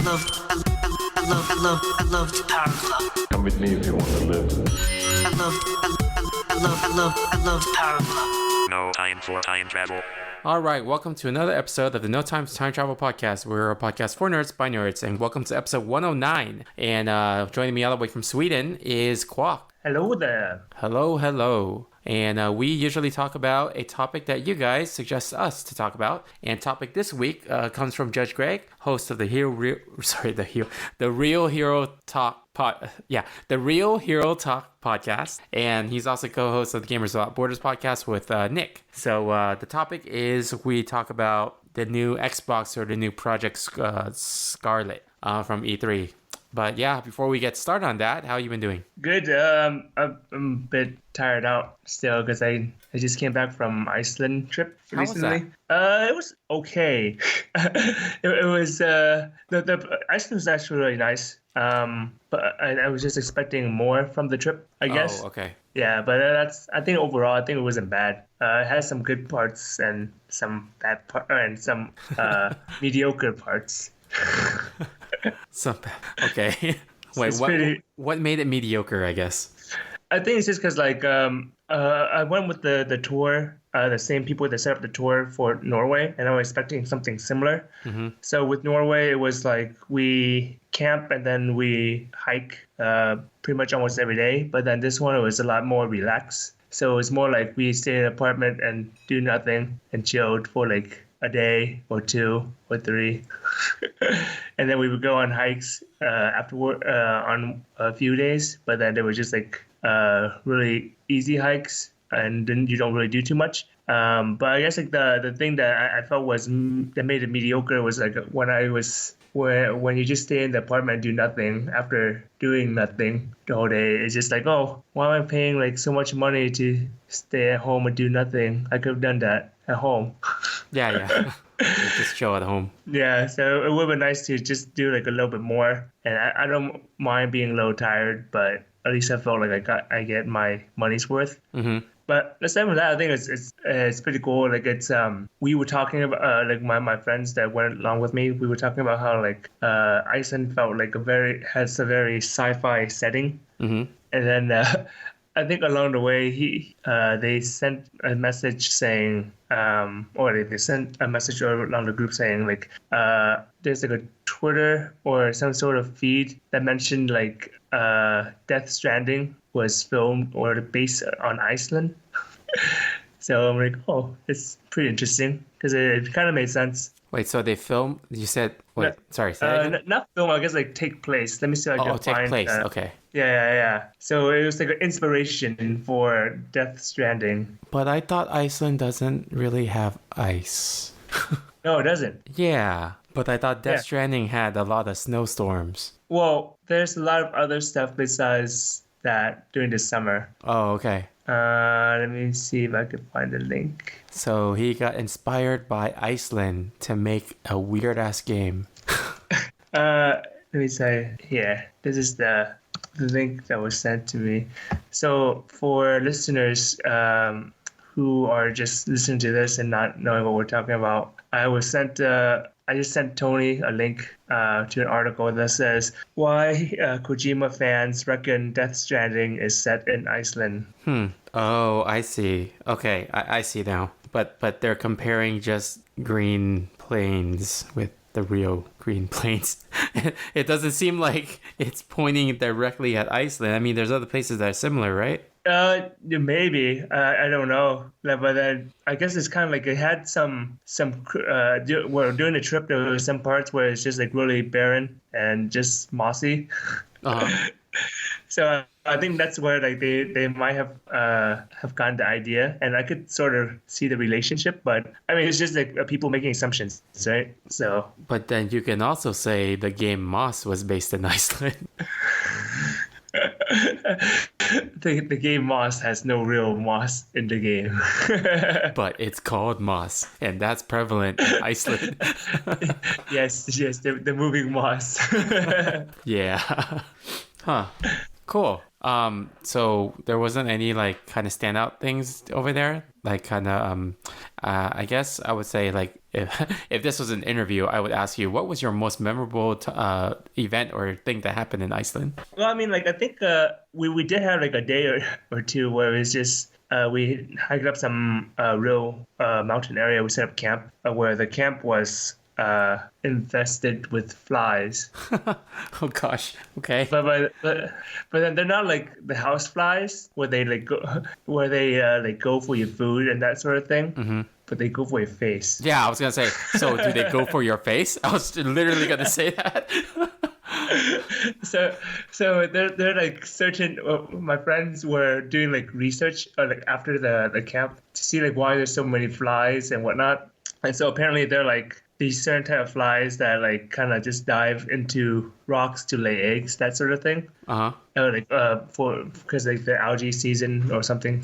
I love the Power Club. Come with me if you want to live. I love the Power Club. No time for time travel. All right, welcome to another episode of the No Time to Time Travel podcast. We're a podcast for nerds by nerds, and welcome to episode 109. And joining me all the way from Sweden is Kwok. Hello there. Hello. And we usually talk about a topic that you guys suggest us to talk about. And topic this week comes from Judge Greg, host of the Real Hero Talk podcast, and he's also co-host of the Gamers Without Borders podcast with Nick. So the topic is we talk about the new Xbox or the new Project Scarlet from E3. But yeah, before we get started on that, how you been doing? Good. I'm a bit tired out still because I just came back from Iceland trip recently. It was okay. it was the Iceland was actually really nice. But I was just expecting more from the trip, I guess. Oh, okay. Yeah, but I think overall, I think it wasn't bad. It has some good parts and some bad and some mediocre parts. Okay. Wait, what made it mediocre, I guess? I think it's just because I went with the tour, the same people that set up the tour for Norway, and I was expecting something similar. Mm-hmm. So with Norway, it was like we camp and then we hike pretty much almost every day. But then this one, it was a lot more relaxed. So it's more like we stay in an apartment and do nothing and chilled for like a day or two or three. And then we would go on hikes afterward on a few days. But then they were just like really easy hikes, and then you don't really do too much. But I guess like the thing that I felt was that made it mediocre was like when you just stay in the apartment and do nothing after doing nothing the whole day. It's just like, oh, why am I paying like so much money to stay at home and do nothing? I could have done that at home. Yeah. Just chill at home. Yeah, so it would have been nice to just do like a little bit more. And I don't mind being a little tired, but at least I felt like I get my money's worth. Mm-hmm. But aside from that, I think it's pretty cool. Like it's we were talking about like my friends that went along with me. We were talking about how like Iceland felt like has a very sci-fi setting. Mm-hmm. And then I think along the way they sent a message saying they sent a message along the group saying like there's like a Twitter or some sort of feed that mentioned like Death Stranding was filmed or based on Iceland. So I'm like, oh, it's pretty interesting because it kind of made sense. Wait, so they film? You said wait, no, sorry, say that again? Not film. I guess like take place. Let me see if I can find. Take place. Okay. Yeah. So it was like an inspiration for Death Stranding. But I thought Iceland doesn't really have ice. No, it doesn't. Yeah, but I thought Death Stranding had a lot of snowstorms. Well, there's a lot of other stuff besides that during the summer. Oh, okay. Let me see if I can find the link. So he got inspired by Iceland to make a weird ass game. Let me say here. This is the link that was sent to me. So for listeners who are just listening to this and not knowing what we're talking about, I just sent Tony a link to an article that says why Kojima fans reckon Death Stranding is set in Iceland. Oh, I see. Okay, I see now. But they're comparing just green plains with the real green plains. It doesn't seem like it's pointing directly at Iceland. I mean, there's other places that are similar, right? Maybe. I don't know. But then I guess it's kind of like it had some during the trip there were some parts where it's just like really barren and just mossy. Uh-huh. So I think that's where like they might have gotten the idea, and I could sort of see the relationship. But I mean, it's just like people making assumptions, right? So. But then you can also say the game Moss was based in Iceland. The game Moss has no real moss in the game. But it's called Moss, and that's prevalent in Iceland. Yes, the moving moss. Yeah. Huh. Cool. So there wasn't any like kind of standout things over there. Like kind of, I guess I would say like if this was an interview, I would ask you what was your most memorable event or thing that happened in Iceland. Well, I mean, like I think we did have like a day or two where it was just we hiked up some real mountain area. We set up camp where the camp was infested with flies. Oh gosh. Okay. But then they're not like the house flies where they like go where they like go for your food and that sort of thing. Mm-hmm. But they go for your face. Yeah, I was gonna say. So do they go for your face? I was literally gonna say that. So they're like searching. My friends were doing like research like after the camp to see like why there's so many flies and whatnot. And so apparently they're like these certain type of flies that like kind of just dive into rocks to lay eggs, that sort of thing. Because like the algae season or something.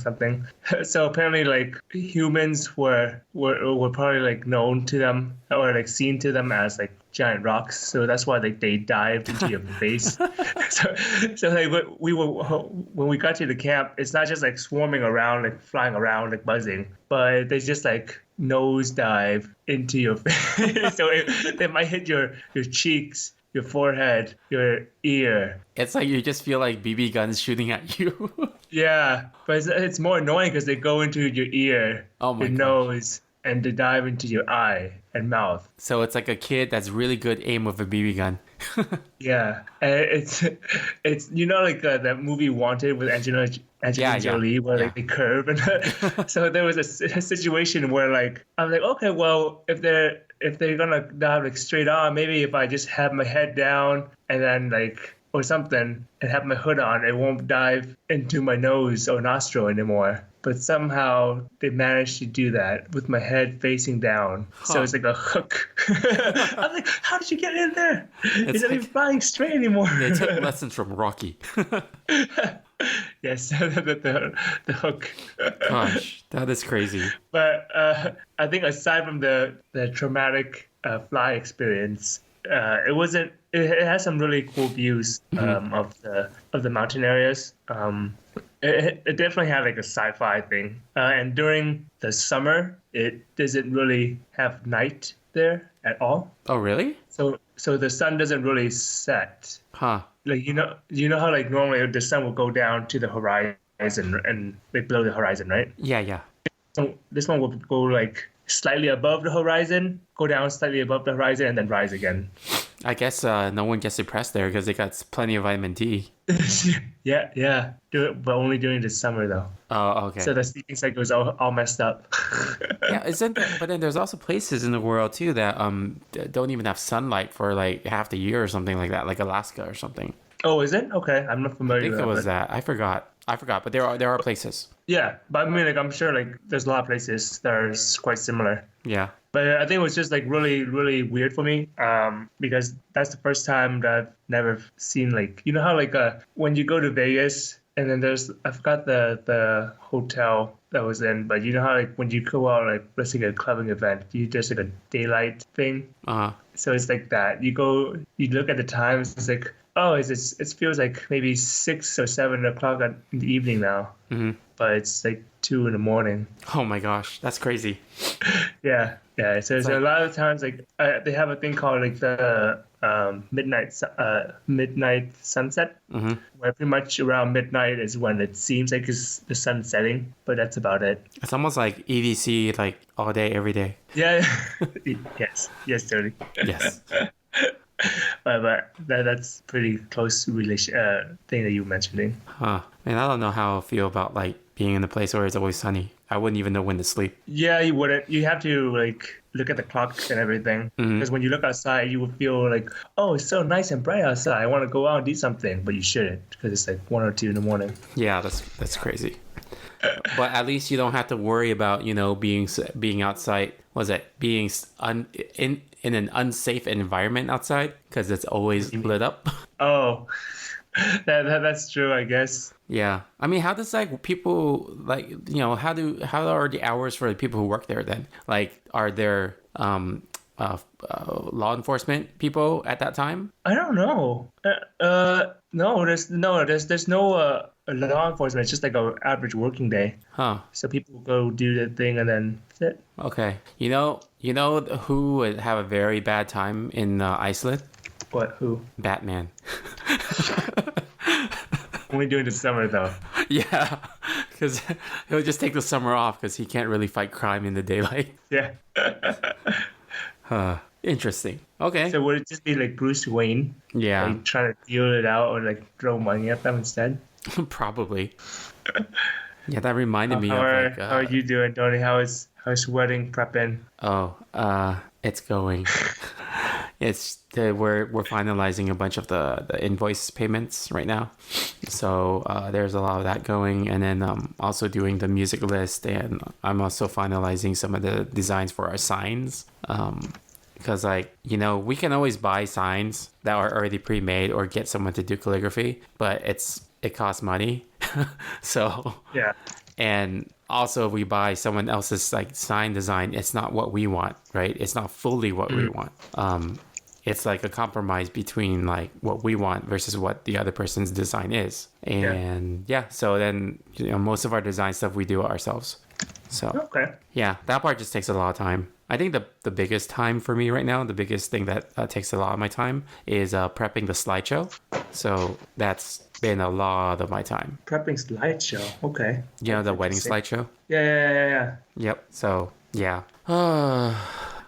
So apparently like humans were probably like known to them or like seen to them as like giant rocks. So that's why like they dived into your face. So like when we got to the camp, it's not just like swarming around, like flying around, like buzzing, but they just like nosedive into your face. So they might hit your cheeks, your forehead, your ear. It's like you just feel like BB guns shooting at you. Yeah, but it's more annoying because they go into your ear, your nose, and they dive into your eye and mouth. So it's like a kid that's really good aim with a BB gun. Yeah, and it's you know like that movie Wanted with Angelina Jolie where like they curve and so there was a situation where like I'm like, okay, well if they're gonna dive like straight on, maybe if I just have my head down and then like or something and have my hood on, it won't dive into my nose or nostril anymore. But somehow they managed to do that with my head facing down. Huh. So it's like a hook. I'm like, how did you get in there? It's not even flying straight anymore. They took lessons from Rocky. Yes, the hook. Gosh, that is crazy. But I think aside from the traumatic fly experience, it wasn't. It has some really cool views of the mountain areas. It definitely had like a sci-fi thing. And during the summer, it doesn't really have night there at all. Oh, really? So the sun doesn't really set. Huh. Like you know how like normally the sun will go down to the horizon and like below the horizon, right? Yeah. So this one will go like slightly above the horizon, go down slightly above the horizon, and then rise again. I guess no one gets depressed there because they got plenty of vitamin D. Yeah. Do it, but only during the summer though. Oh, okay. So the sleeping cycle is all messed up. Yeah, isn't there, but then there's also places in the world too that don't even have sunlight for like half the year or something like that, like Alaska or something. Oh, is it? Okay, I'm not familiar. I think with it was that. I forgot, but there are places. Yeah, but I mean, like I'm sure like there's a lot of places that are quite similar. Yeah. But I think it was just like really, really weird for me because that's the first time that I've never seen like, you know how like when you go to Vegas and then I forgot the hotel that was in, but you know how like when you go out like let's say a clubbing event, you just like a daylight thing. So it's like that. You look at the times, it's like, oh, it feels like maybe 6 or 7 o'clock in the evening now. Mm-hmm. But it's like 2 a.m. Oh my gosh, that's crazy. Yeah. So a lot of times like they have a thing called like the midnight sunset, where pretty much around midnight is when it seems like it's the sun setting, but that's about it. It's almost like EDC, like all day, every day. Yeah. Yes, totally. Yes. But that's pretty close relation thing that you were mentioning. Huh. And I don't know how I feel about like being in a place where it's always sunny. I wouldn't even know when to sleep. Yeah, you wouldn't. You have to like look at the clock and everything. Because when you look outside, you would feel like, oh, it's so nice and bright outside. I want to go out and do something, but you shouldn't because it's like 1 or 2 a.m. Yeah, that's crazy. But at least you don't have to worry about being outside. Being in an unsafe environment outside because it's always lit up. Oh, that's true, I guess. Yeah, I mean, how does like people like how are the hours for the people who work there then? Like, are there law enforcement people at that time? I don't know. No, there's no a law enforcement. It's just like a average working day. Huh. So people go do the thing and then that's it. Okay. You know who would have a very bad time in Iceland? What? Who? Batman. Only doing the summer though. Yeah, because he'll just take the summer off because he can't really fight crime in the daylight. Yeah. Interesting. Okay. So would it just be like Bruce Wayne? Yeah, Like trying to deal it out or like throw money at them instead? probably. Yeah, that reminded me How of are, like. how are you doing, Tony? How's wedding prepping? It's going. We're finalizing a bunch of the invoice payments right now, so there's a lot of that going, and then also doing the music list, and I'm also finalizing some of the designs for our signs. Because we can always buy signs that are already pre-made or get someone to do calligraphy, but it costs money. So Yeah. and also if we buy someone else's like sign design, it's not what we want, right? It's not fully what we want. It's like a compromise between like what we want versus what the other person's design is. And so then most of our design stuff we do ourselves. So Okay. yeah, that part just takes a lot of time. I think the biggest time for me right now, the biggest thing that takes a lot of my time is prepping the slideshow. So that's been a lot of my time. Prepping slideshow. Okay. The wedding slideshow. Yeah. Yep. So yeah.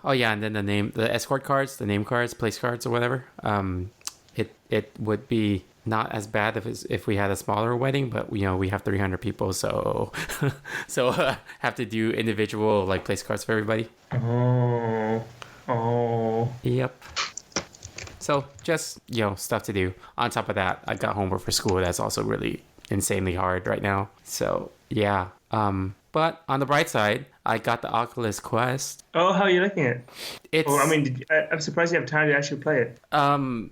Oh yeah, and then the escort cards, the name cards, place cards, or whatever. It would be not as bad if we had a smaller wedding, but we have 300 people, so have to do individual like place cards for everybody. Oh. Yep. So just stuff to do. On top of that, I got homework for school. That's also really insanely hard right now. So yeah. But on the bright side, I got the Oculus Quest. Oh, how are you liking it? It's. Oh, I mean, I'm surprised you have time to actually play it.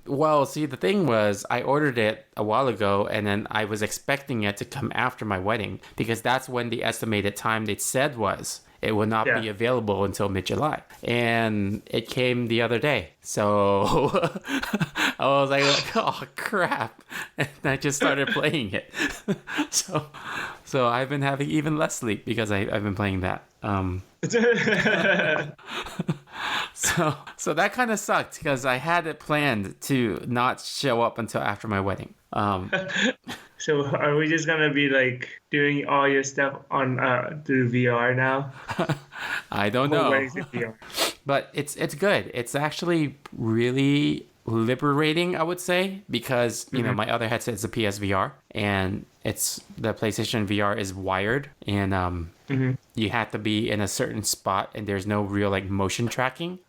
Well, see, the thing was, I ordered it a while ago, and then I was expecting it to come after my wedding because that's when the estimated time they said was. It will not be available until mid-July. And it came the other day. So I was like, oh, crap. And I just started playing it. So I've been having even less sleep because I've been playing that. So that kind of sucked because I had it planned to not show up until after my wedding. So are we just gonna be like doing all your stuff on through VR now? I don't know. Weddings in VR. But it's good. It's actually really liberating, I would say, because my other headset is a PSVR, and it's the PlayStation VR is wired, and you have to be in a certain spot, and there's no real like motion tracking.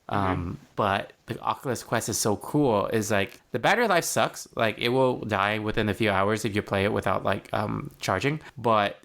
But the Oculus Quest is so cool. Is like the battery life sucks. Like it will die within a few hours if you play it without like charging. But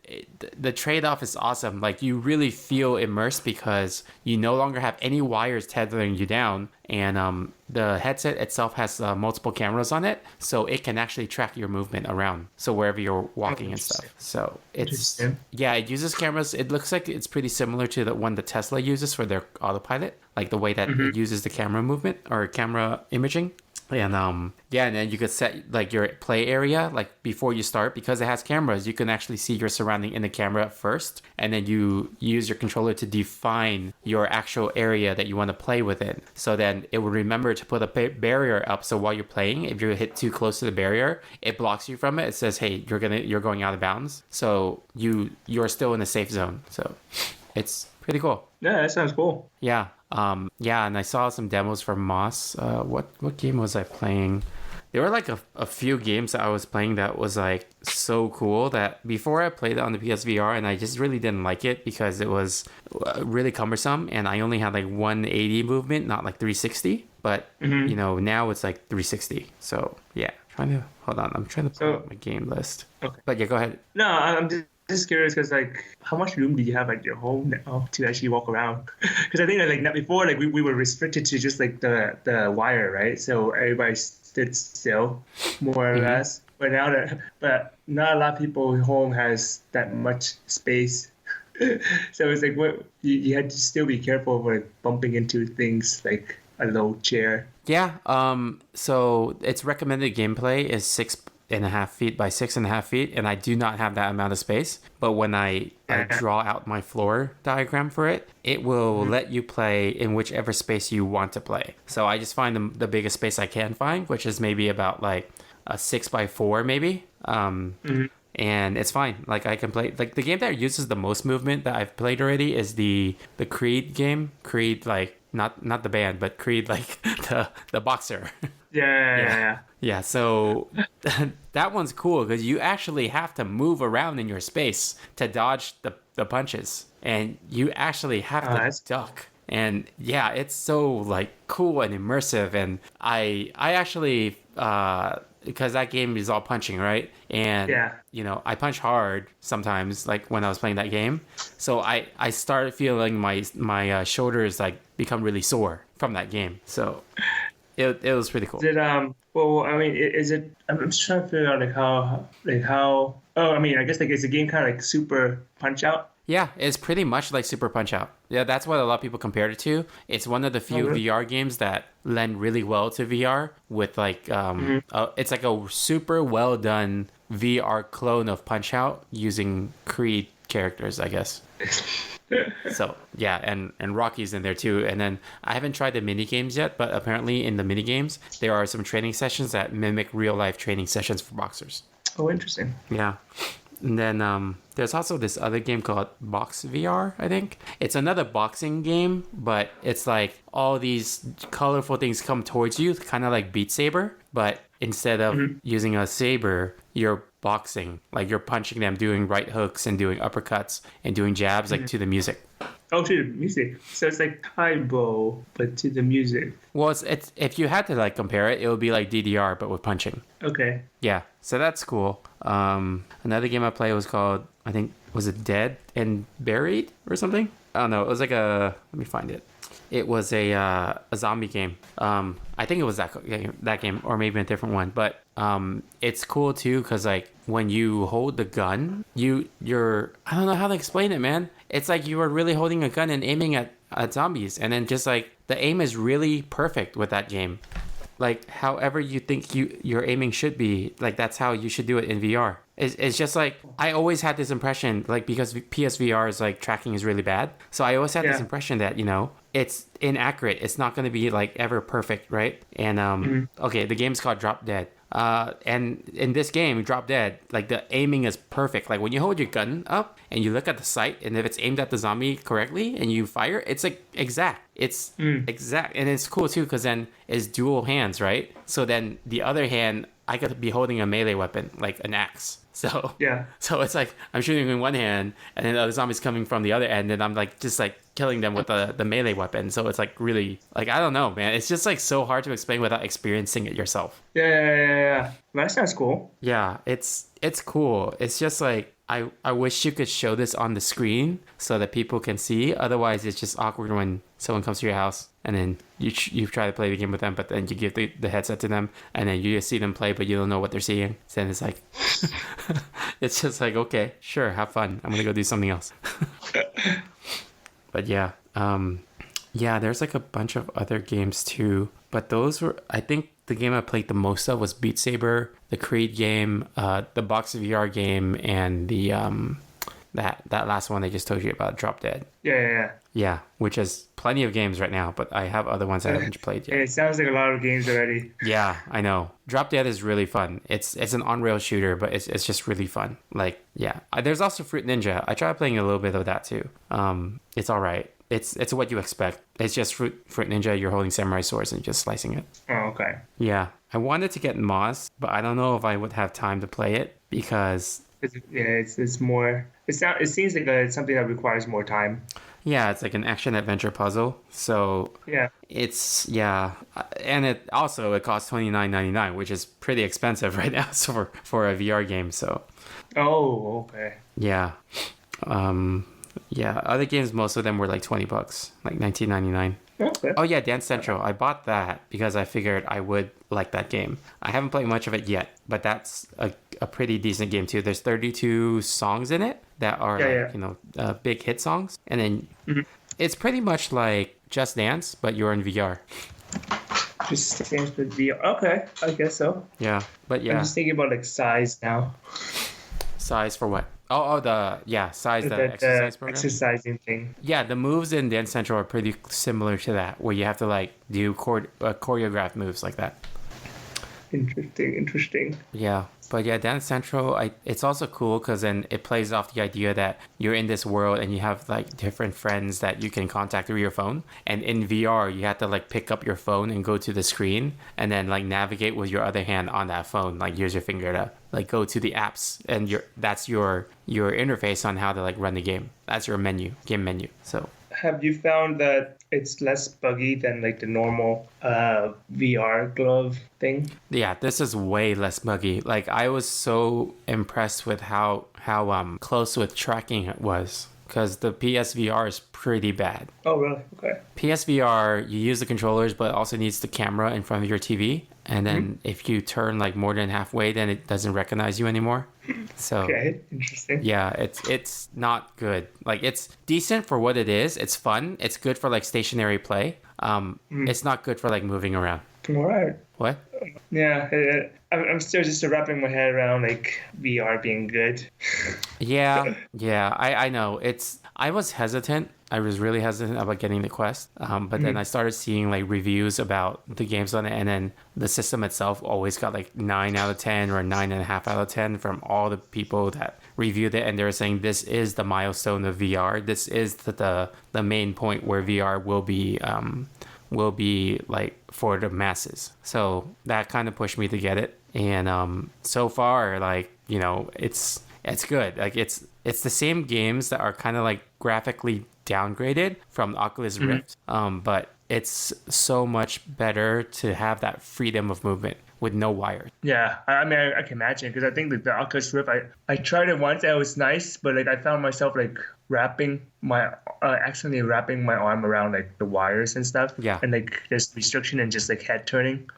the trade-off is awesome. Like you really feel immersed because you no longer have any wires tethering you down, and the headset itself has multiple cameras on it, so it can actually track your movement around. So wherever you're walking and stuff. So it's it uses cameras. It looks like it's pretty similar to the one that Tesla uses for their autopilot, like the way that it uses the camera movement or camera imaging. And and then you could set like your play area like before you start, because it has cameras. You can actually see your surrounding in the camera first, and then you use your controller to define your actual area that you want to play within. So then it will remember to put a barrier up. So while you're playing, if you hit too close to the barrier, it blocks you from it. It says, "Hey, you're going out of bounds." So you're still in a safe zone. So it's pretty cool. Yeah, that sounds cool. Yeah. And I saw some demos for Moss. What game was I playing? There were like a few games that I was playing that was like so cool that before I played it on the PSVR, and I just really didn't like it because it was really cumbersome, and I only had like 180 movement, not like 360. But now it's like 360. So yeah, hold on. I'm trying to pull up my game list. Okay. But yeah, go ahead. No, I'm just curious because like how much room do you have at your home now to actually walk around? Because I think that like before, like we were restricted to just like the wire, right? So everybody stood still more or less. But but not a lot of people home has that much space. So it's like you had to still be careful of like bumping into things like a low chair. Yeah. So its recommended gameplay is 8.5 feet by 6.5 feet, and I do not have that amount of space. But when I draw out my floor diagram for it, it will let you play in whichever space you want to play. So I just find the biggest space I can find, which is maybe about like a 6x4 maybe. And it's fine. Like I can play, like the game that uses the most movement that I've played already is the Creed game. Creed, like not the band, but Creed, like the boxer. Yeah, so that one's cool because you actually have to move around in your space to dodge the punches, and you actually have to duck. And yeah, it's so like cool and immersive. And I actually because that game is all punching, right? And you know, I punch hard sometimes, like when I was playing that game. So I started feeling my shoulders like become really sore from that game. So it was pretty cool. Is it well, I mean, is it? I'm just trying to figure out how. Oh, I mean, I guess like is the game kind of like Super Punch Out? Yeah, it's pretty much like Super Punch Out. Yeah, that's what a lot of people compared it to. It's one of the few VR games that lend really well to VR with like it's like a super well done VR clone of Punch Out using Creed characters, I guess. So yeah, and Rocky's in there too. And then I haven't tried the mini games yet, but apparently in the mini games there are some training sessions that mimic real life training sessions for boxers. Oh, interesting. Yeah. And then there's also this other game called Box VR, I think. It's another boxing game, but it's like all these colorful things come towards you, kind of like Beat Saber. But instead of using a saber, you're boxing. Like you're punching them, doing right hooks and doing uppercuts and doing jabs like to the music. Oh, to the music. So it's like Taibo, but to the music. Well, it's if you had to like compare it, it would be like DDR, but with punching. Okay. Yeah, so that's cool. Another game I played was called, I think, was it Dead and Buried or something? I don't know. It was like let me find it. It was a zombie game. I think it was that game, or maybe a different one. But it's cool too, because like when you hold the gun, you're I don't know how to explain it, man. It's like you are really holding a gun and aiming at zombies, and then just like the aim is really perfect with that game. Like however you think your aiming should be, like that's how you should do it in VR. It's just like I always had this impression, like because PSVR's like tracking is really bad, so I always had this impression that, you know, it's inaccurate. It's not going to be like ever perfect, right? And okay, the game's called Drop Dead. And in this game, Drop Dead, like the aiming is perfect. Like when you hold your gun up and you look at the sight, and if it's aimed at the zombie correctly and you fire, it's like exact. It's exact, and it's cool too because then it's dual hands, right? So then the other hand, I could be holding a melee weapon like an axe. So so it's like I'm shooting in one hand, and then the other zombie's coming from the other end, and I'm like just like killing them with the melee weapon. So it's like really like I don't know, man. It's just like so hard to explain without experiencing it yourself. Yeah. That sounds cool. Yeah, it's cool. It's just like I wish you could show this on the screen so that people can see. Otherwise, it's just awkward when someone comes to your house and then you try to play the game with them, but then you give the headset to them and then you just see them play, but you don't know what they're seeing. So then it's like, it's just like, okay, sure, have fun. I'm going to go do something else. But yeah, there's like a bunch of other games too. But those were, I think the game I played the most of was Beat Saber, the Creed game, the Box VR game, and the that last one I just told you about, Drop Dead. Yeah, which is plenty of games right now, but I have other ones I haven't played yet. It sounds like a lot of games already. Yeah, I know. Drop Dead is really fun. It's an on-rail shooter, but it's just really fun. Like, yeah. There's also Fruit Ninja. I tried playing a little bit of that too. It's all right. It's what you expect. It's just Fruit Ninja. You're holding samurai swords and just slicing it. Oh, okay. Yeah. I wanted to get Moss, but I don't know if I would have time to play it because... It's more... It seems like it's something that requires more time. Yeah, it's like an action-adventure puzzle. So... Yeah. It's... Yeah. And it costs $29.99, which is pretty expensive right now for a VR game, so... Oh, okay. Yeah. Yeah, other games, most of them were like $20, like $19.99. Okay. Oh yeah, Dance Central. I bought that because I figured I would like that game. I haven't played much of it yet, but that's a pretty decent game too. There's 32 songs in it that are you know, big hit songs, and then it's pretty much like Just Dance, but you're in VR. Just stands for VR. Okay, I guess so. Yeah, but I'm yeah, just thinking about like size now. size for what? Size, the The exercise program. exercising thing. Yeah, the moves in Dance Central are pretty similar to that, where you have to like do choreographed moves like that. Interesting. Yeah, but yeah, Dance Central, it's also cool because then it plays off the idea that you're in this world and you have like different friends that you can contact through your phone. And in VR, you have to like pick up your phone and go to the screen and then like navigate with your other hand on that phone. Like use your finger to like go to the apps, and that's your interface on how to like run the game. That's your game menu. So Have you found that it's less buggy than like the normal VR glove thing? yeah, this is way less buggy. Like I was so impressed with how close with tracking it was, because the PSVR is pretty bad. Oh, really? Okay. PSVR, you use the controllers, but it also needs the camera in front of your TV. And then if you turn like more than halfway, then it doesn't recognize you anymore. So Okay, interesting. yeah, it's not good. Like it's decent for what it is. It's fun. It's good for like stationary play. It's not good for like moving around. All right. What? Yeah, I'm still just wrapping my head around like VR being good. Yeah, I know. I was hesitant. I was really hesitant about getting the Quest. But then I started seeing like reviews about the games on it, and then the system itself always got like 9 out of 10 or 9.5 out of 10 from all the people that reviewed it, and they were saying this is the milestone of VR. This is the main point where VR will be like for the masses. So that kind of pushed me to get it. And so far, like, you know, it's good. Like it's the same games that are kind of like graphically downgraded from the Oculus Rift. But it's so much better to have that freedom of movement with no wires. Yeah, I mean, I can imagine, because I think that the Oculus Rift, I tried it once and it was nice, but like I found myself like accidentally wrapping my arm around like the wires and stuff. Yeah. And like there's restriction and just like head turning.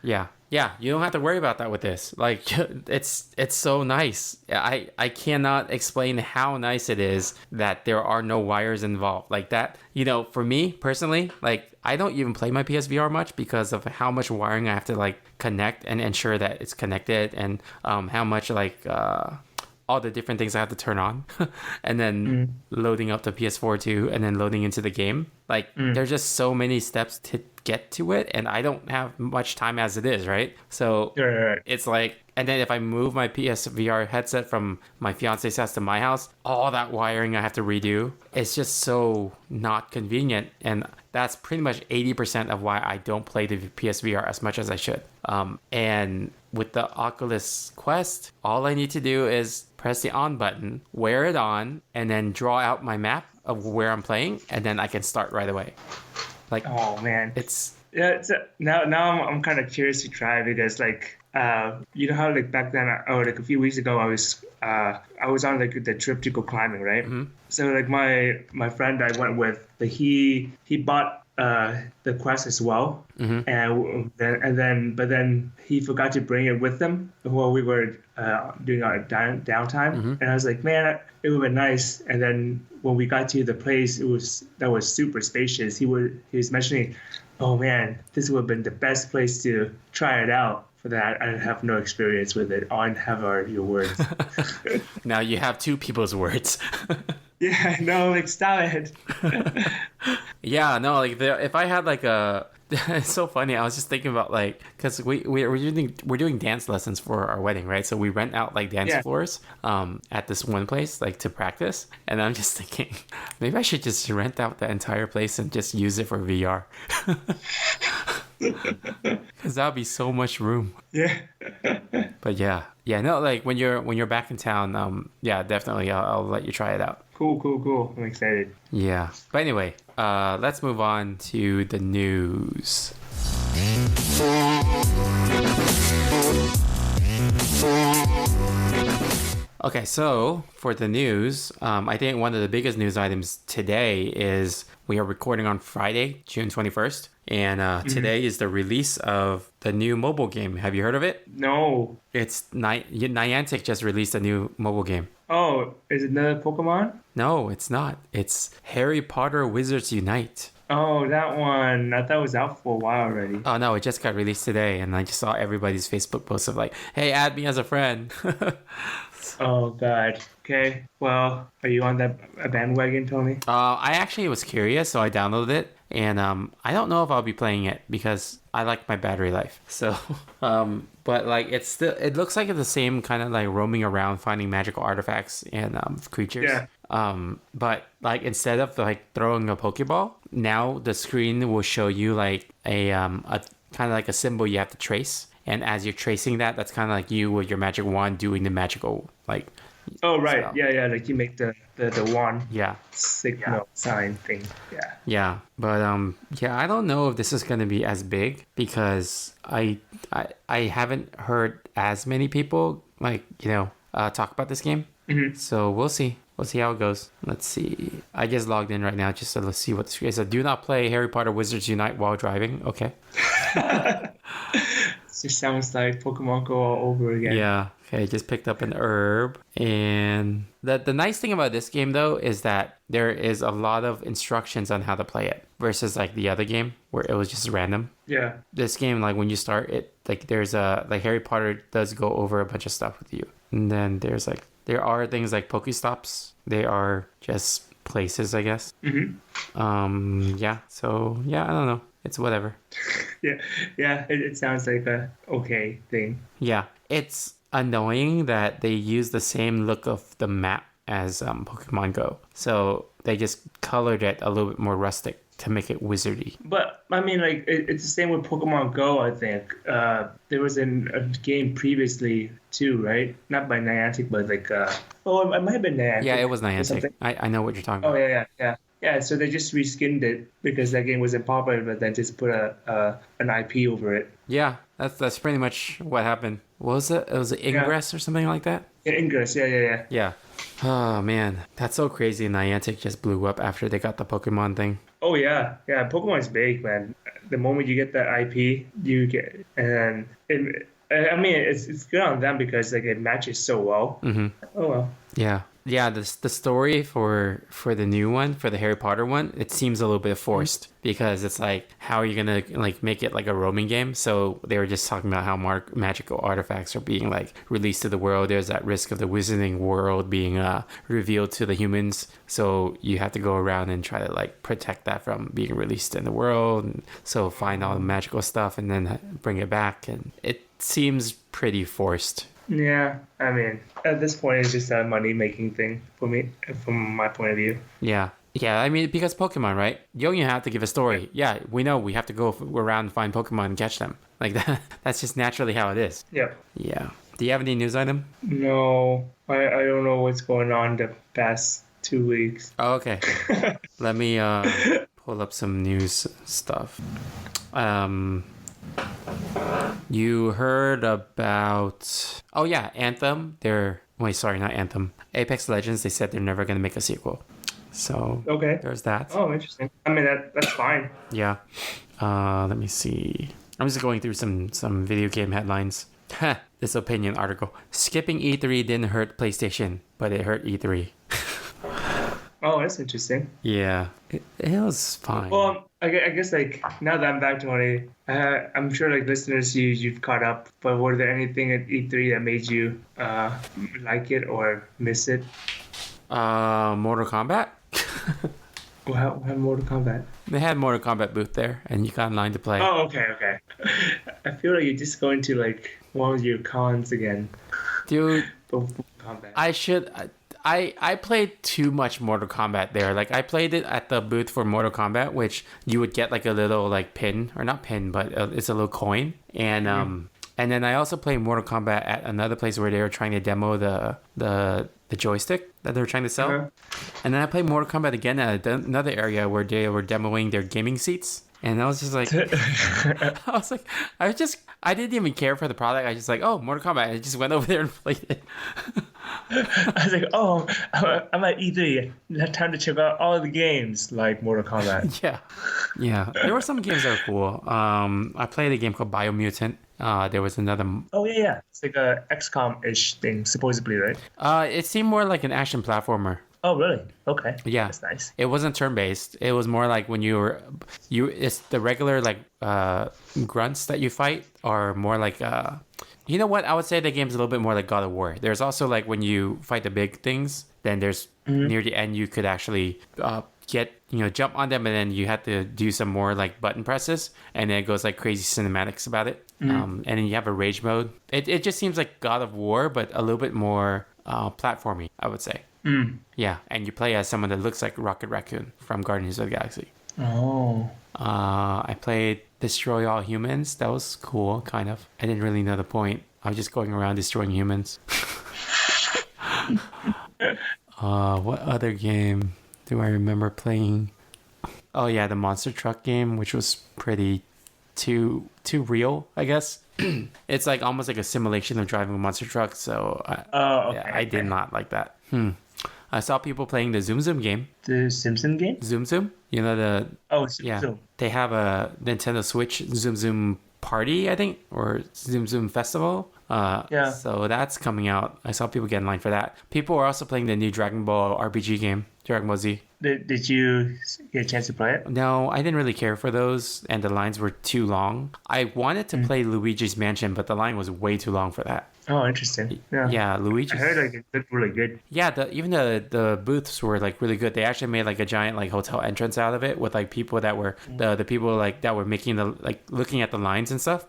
Yeah, you don't have to worry about that with this. Like, it's so nice. I cannot explain how nice it is that there are no wires involved. Like that, you know, for me personally, like I don't even play my PSVR much because of how much wiring I have to like connect and ensure that it's connected, and how much like all the different things I have to turn on and then loading up the PS4 too, and then loading into the game. Like there's just so many steps to get to it, and I don't have much time as it is, right? So Right. it's like, and then if I move my PSVR headset from my fiance's house to my house, all that wiring I have to redo. It's just so not convenient, and that's pretty much 80% of why I don't play the PSVR as much as I should. And with the Oculus Quest, all I need to do is press the on button, wear it on, and then draw out my map of where I'm playing, and then I can start right away. Like, Oh man. it's Now I'm kind of curious to try, because like you know how like back then, like a few weeks ago, I was on like the trip to go climbing, right? So like my friend I went with, he bought the Quest as well, and then he forgot to bring it with him while we were doing our downtime, and I was like, man, it would have been nice. And then when we got to the place, that was super spacious. He was mentioning, oh man, this would have been the best place to try it out. For that, I have no experience with it. All I have are your words. now you have two people's words. Yeah, no, like stop it. Yeah, no, like if I had like a, it's so funny. I was just thinking about like, because we're doing dance lessons for our wedding, right? So we rent out like dance floors at this one place like to practice, and I'm just thinking maybe I should just rent out the entire place and just use it for VR. Because that would be so much room. Yeah. But yeah, no, like when you're back in town, yeah, definitely I'll let you try it out. Cool. I'm excited. Yeah. But anyway, let's move on to the news. Okay, so for the news, I think one of the biggest news items today is we are recording on Friday, June 21st. And today is the release of the new mobile game. Have you heard of it? No. It's Niantic just released a new mobile game. Oh, is it another Pokemon? No, it's not. It's Harry Potter Wizards Unite. Oh, that one. I thought it was out for a while already. Oh no, it just got released today, and I just saw everybody's Facebook posts of like, "Hey, add me as a friend." Oh God. Okay. Well, are you on that bandwagon, Tony? I actually was curious, so I downloaded it, and I don't know if I'll be playing it because I like my battery life. So, but like it looks like it's the same kind of like roaming around finding magical artifacts and creatures. Yeah. But like instead of like throwing a Pokeball, now the screen will show you like a kind of like a symbol you have to trace. And as you're tracing that, that's kind of like you with your magic wand doing the magical like. Oh right. So, Yeah. Like you make the one yeah. signal sign thing. Yeah. Yeah, but yeah, I don't know if this is gonna be as big because I haven't heard as many people like talk about this game. Mm-hmm. So we'll see. We'll see how it goes. Let's see. I just logged in right now just to see what the screen is. So do not play Harry Potter Wizards Unite while driving. Okay. It just sounds like Pokemon Go all over again. Yeah. Okay, just picked up an herb. And the nice thing about this game, though, is that there is a lot of instructions on how to play it versus like the other game where it was just random. Yeah. This game, like when you start it, like there's like Harry Potter does go over a bunch of stuff with you. And then there are things like Pokestops. They are just places, I guess. Mm-hmm. Yeah. So yeah, I don't know. It's whatever. Yeah. It sounds like a okay thing. Yeah. It's annoying that they use the same look of the map as Pokemon Go. So they just colored it a little bit more rustic to make it wizardy. But I mean, like it's the same with Pokemon Go. I think there was a game previously too, right? Not by Niantic, but like it might have been Niantic. Yeah, it was or Niantic. something. I know what you're talking Oh about. yeah. So they just reskinned it because that game wasn't popular, but then just put an IP over it. Yeah, that's pretty much what happened. What was it? It was Ingress or something like that? Yeah, Ingress. Yeah. Yeah. Oh man, that's so crazy. Niantic just blew up after they got the Pokemon thing. Oh yeah. Pokemon's big, man. The moment you get that IP, you get, and I mean, it's good on them because like it matches so well. Mm-hmm. Oh well. Yeah. The story for the new one, for the Harry Potter one, it seems a little bit forced because it's like, how are you gonna like make it like a roaming game? So they were just talking about how magical artifacts are being like released to the world. There's that risk of the wizarding world being revealed to the humans. So you have to go around and try to like protect that from being released in the world. And so find all the magical stuff and then bring it back. And it seems pretty forced. Yeah, I mean, at this point, it's just a money-making thing for me, from my point of view. Yeah, I mean, because Pokemon, right? You only have to give a story. Yeah, we know we have to go around and find Pokemon and catch them. Like that. That's just naturally how it is. Yep. Yeah. Do you have any news item? No, I don't know what's going on the past 2 weeks. Oh, okay. Let me pull up some news stuff. You heard about... Oh, yeah, Anthem. Not Anthem. Apex Legends, they said they're never going to make a sequel. So, okay. There's that. Oh, interesting. I mean, that's fine. Yeah. Let me see. I'm just going through some video game headlines. This opinion article. Skipping E3 didn't hurt PlayStation, but it hurt E3. Oh, that's interesting. Yeah. It was fine. Well, I guess like now that I'm back to it, I'm sure like listeners, you've caught up. But were there anything at E3 that made you like it or miss it? Mortal Kombat. Well, Mortal Kombat. They had Mortal Kombat booth there, and you got in line to play. Oh, okay. I feel like you're just going to like one of your cons again. Dude, Kombat. I played too much Mortal Kombat there. Like, I played it at the booth for Mortal Kombat, which you would get like a little like pin, or not pin, but it's a little coin. And and then I also played Mortal Kombat at another place where they were trying to demo the joystick that they were trying to sell. Uh-huh. And then I played Mortal Kombat again at another area where they were demoing their gaming seats. And I was just like, I didn't even care for the product. I just like, oh, Mortal Kombat. I just went over there and played it. I was like, oh, I'm at E3. Time to check out all the games like Mortal Kombat. Yeah. There were some games that were cool. I played a game called Biomutant. There was another. Oh yeah. It's like a XCOM-ish thing, supposedly, right? It seemed more like an action platformer. Oh, really? Okay. Yeah. That's nice. It wasn't turn-based. It was more like when it's the regular like grunts that you fight are more like you know what? I would say the game's a little bit more like God of War. There's also like when you fight the big things, then there's near the end you could actually get, jump on them, and then you have to do some more like button presses, and then it goes like crazy cinematics about it. And then you have a rage mode. It just seems like God of War, but a little bit more platformy, I would say. Yeah, and you play as someone that looks like Rocket Raccoon from Guardians of the Galaxy. Oh. I played Destroy All Humans. That was cool, kind of. I didn't really know the point. I was just going around destroying humans. What other game do I remember playing? Oh yeah, the Monster Truck game, which was pretty too real, I guess. It's like almost like a simulation of driving a monster truck. So I did not like that. I saw people playing the Zoom Zoom game. The Simpson game? Zoom Zoom? You know Zoom Zoom. They have a Nintendo Switch Zoom Zoom party, I think, or Zoom Zoom festival. So that's coming out. I saw people get in line for that. People were also playing the new Dragon Ball RPG game, Dragon Ball Z. Did you get a chance to play it? No, I didn't really care for those, and the lines were too long. I wanted to play Luigi's Mansion, but the line was way too long for that. Oh, interesting. Yeah, Luigi. I heard like it looked really good. Yeah, even the booths were like really good. They actually made like a giant like hotel entrance out of it with like people that were the people like that were making the like looking at the lines and stuff.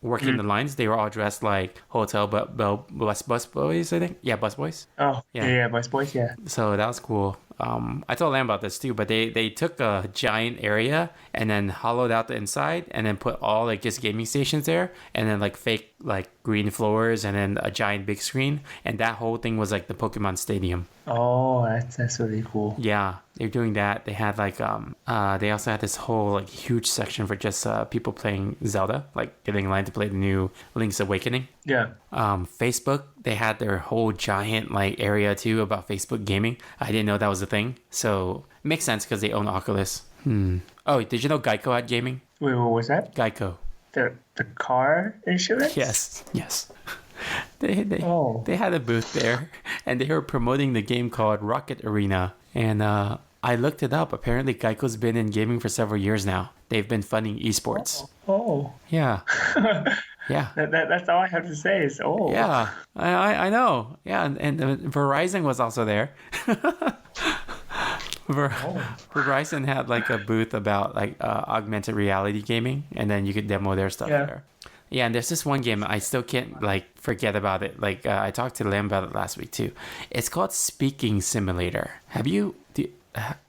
Working the lines. They were all dressed like hotel bus boys, I think. Yeah, bus boys. Oh, yeah, bus boys. Yeah. So that was cool. I told Lam about this too, but they took a giant area and then hollowed out the inside and then put all like just gaming stations there and then like fake like green floors and then a giant big screen, and that whole thing was like the Pokemon Stadium. Oh, that's really cool. Yeah, they're doing that. They had like they also had this whole like huge section for just people playing Zelda, like getting in line to play the new Link's Awakening. Yeah. Facebook, they had their whole giant like area too about Facebook gaming. I didn't know that was a thing, so it makes sense because they own Oculus. Oh, did you know Geico had gaming? Wait, what was that? Geico. The car insurance? Yes. They had a booth there, and they were promoting the game called Rocket Arena. And I looked it up. Apparently, Geico's been in gaming for several years now. They've been funding esports. Oh. Yeah. Yeah. That's all I have to say is oh. Yeah, I know. Yeah, and Verizon was also there. Verizon had like a booth about like augmented reality gaming, and then you could demo their stuff there. Yeah, and there's this one game I still can't like forget about it. Like I talked to Lam about it last week too. It's called Speaking Simulator. Have you?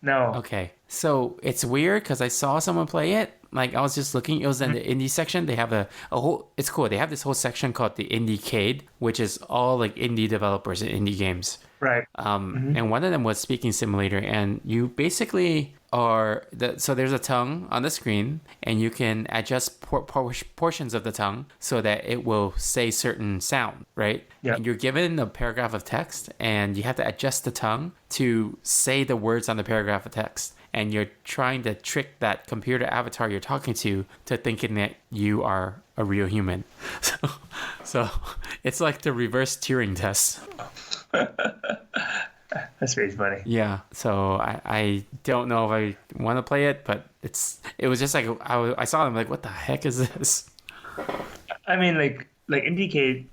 No. Okay, so it's weird because I saw someone play it. Like I was just looking, it was in the indie section. They have a whole. It's cool. They have this whole section called the Indiecade, which is all like indie developers and indie games. Right. And one of them was Speaking Simulator, and you basically so there's a tongue on the screen, and you can adjust portions of the tongue so that it will say certain sound, right? Yeah. And you're given a paragraph of text, and you have to adjust the tongue to say the words on the paragraph of text. And you're trying to trick that computer avatar you're talking to thinking that you are a real human. So it's like the reverse Turing test. That's very funny. Yeah. So I don't know if I want to play it, but it was just like I saw them like, what the heck is this? I mean, like Indiecade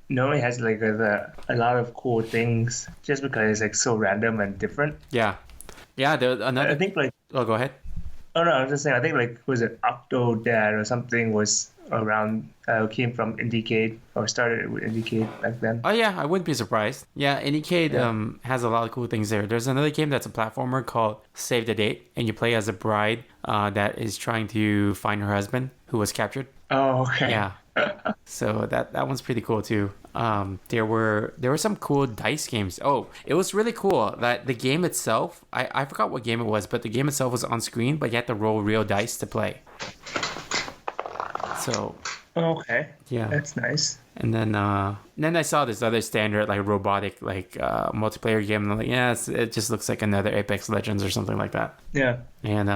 normally has like a lot of cool things just because it's like so random and different. Yeah. Yeah, I think like... Oh, go ahead. Oh, no, I was just saying, I think like, was it Octodad or something was around, came from Indiecade or started with Indiecade back then. Oh, yeah, I wouldn't be surprised. Yeah, Indiecade has a lot of cool things there. There's another game that's a platformer called Save the Date, and you play as a bride that is trying to find her husband who was captured. Oh, okay. Yeah. So that one's pretty cool too. There were some cool dice games. Oh, it was really cool that the game itself, I forgot what game it was, but the game itself was on screen, but you had to roll real dice to play. So okay. Yeah. That's nice. And then I saw this other standard like robotic like multiplayer game, and I'm like, yeah, it just looks like another Apex Legends or something like that. Yeah. And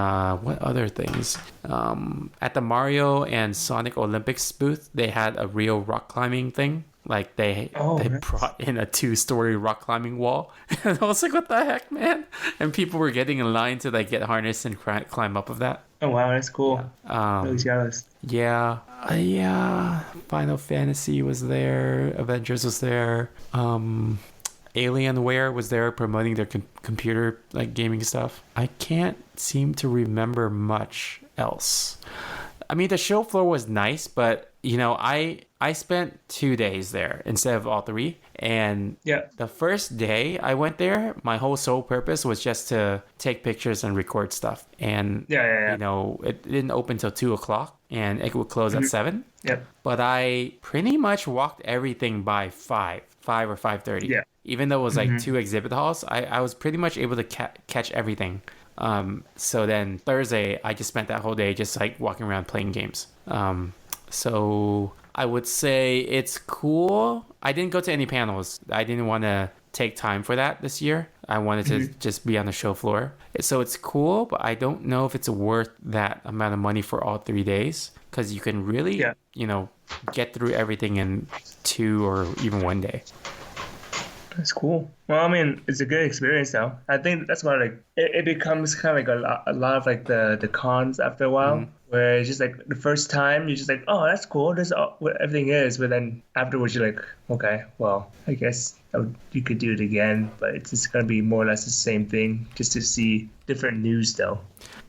what other things? At the Mario and Sonic Olympics booth, they had a real rock climbing thing. Like they nice. brought in a 2-story rock climbing wall, and I was like, "What the heck, man?" And people were getting in line to like get harnessed and climb up of that. Oh wow, that's cool. Really jealous. Yeah, yeah. Final Fantasy was there. Avengers was there. Alienware was there promoting their computer like gaming stuff. I can't seem to remember much else. I mean, the show floor was nice, but you know, I spent 2 days there instead of all 3. And the first day I went there, my whole sole purpose was just to take pictures and record stuff. And you know, it didn't open till 2:00, and it would close at 7. Yep. But I pretty much walked everything by 5 or 5:30. Yeah. Even though it was like 2 exhibit halls, I was pretty much able to catch everything. So then Thursday, I just spent that whole day just like walking around playing games. So I would say it's cool. I didn't go to any panels. I didn't want to take time for that this year. I wanted to just be on the show floor. So it's cool, but I don't know if it's worth that amount of money for all 3 days, because you can really, you know, get through everything in 2 or even 1 day. That's cool. Well, I mean, it's a good experience though. I think that's why like it becomes kind of like a lot of like the cons after a while, where it's just like the first time you're just like, oh, that's cool. That's what everything is. But then afterwards you're like, okay, well, I guess you could do it again, but it's just gonna be more or less the same thing, just to see different news though.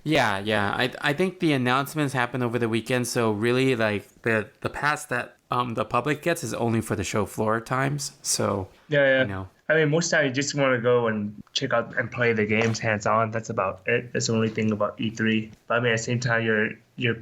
Yeah. I think the announcements happen over the weekend, so really like the pass that the public gets is only for the show floor times. So you know. I mean, most time you just want to go and check out and play the games hands on. That's about it. That's the only thing about E3. But I mean, at the same time, you're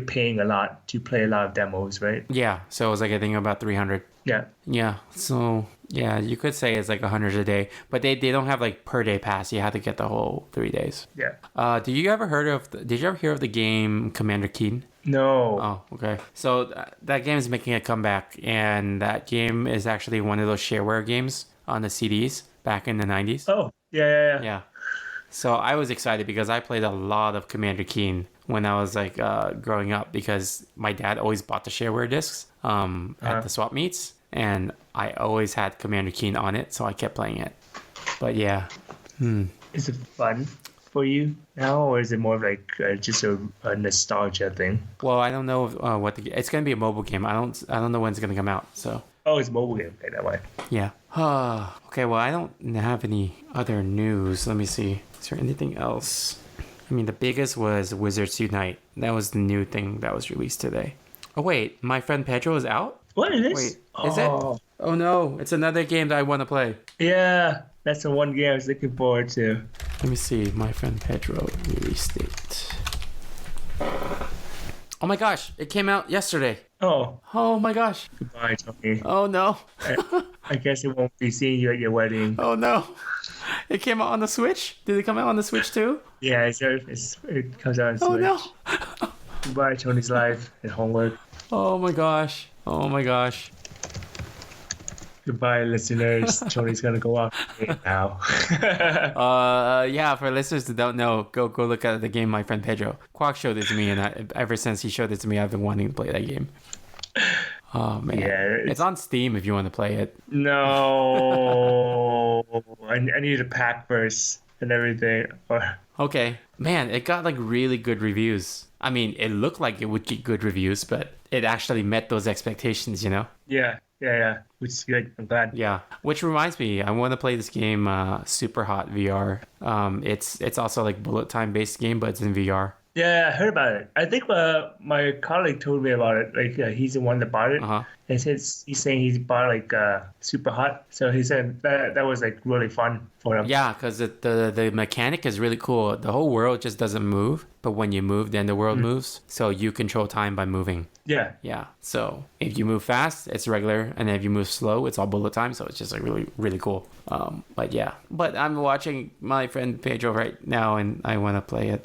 paying a lot to play a lot of demos, right? Yeah. So it was like I think about 300. Yeah. So yeah, you could say it's like 100 a day, but they don't have like per day pass. You have to get the whole 3 days. Yeah. Did you ever hear of the game Commander Keen? No. Oh, okay. So that game is making a comeback, and that game is actually one of those shareware games on the CDs back in the 90s. Oh, yeah. Yeah. So I was excited because I played a lot of Commander Keen when I was like growing up, because my dad always bought the shareware discs at the swap meets, and I always had Commander Keen on it, so I kept playing it. But yeah. Is it fun for you now, or is it more of like just a nostalgia thing? Well, I don't know it's gonna be a mobile game. I don't know when it's gonna come out. So. Oh, it's a mobile game. Okay, that way. Yeah. Okay. Well, I don't have any other news. Let me see. Is there anything else? I mean, the biggest was Wizards Unite. That was the new thing that was released today. Oh wait, My Friend Pedro is out? What is this? Wait, is it? Oh no, it's another game that I want to play. Yeah, that's the one game I was looking forward to. Let me see. My Friend Pedro release date. Oh my gosh, it came out yesterday. Oh my gosh. Goodbye, Tony. Oh no. I guess it won't be seeing you at your wedding. Oh no. It came out on the Switch? Did it come out on the Switch too? Yeah, it comes out on Switch. Oh no. Goodbye, Tony's life and homework. Oh my gosh. Goodbye, listeners. Tony's gonna go off now. Yeah, for listeners that don't know, go look at the game My Friend Pedro. Quack showed it to me, and ever since he showed it to me, I've been wanting to play that game. Oh man, yeah, it's on Steam if you want to play it. No, I need a pack first and everything. Okay, man, it got like really good reviews. I mean, it looked like it would get good reviews, but it actually met those expectations, you know? Yeah. Which is good. I'm glad. Yeah. Which reminds me, I want to play this game, Super Hot VR. It's also like bullet time based game, but it's in VR. Yeah, I heard about it. I think my colleague told me about it. Like he's the one that bought it. And he's saying he bought like Super Hot. So he said that was like really fun for him. Yeah, because the mechanic is really cool. The whole world just doesn't move, but when you move, then the world moves. So you control time by moving. Yeah. Yeah. So if you move fast, it's regular, and if you move slow, it's all bullet time. So it's just like really, really cool. But yeah. But I'm watching My Friend Pedro right now, and I want to play it.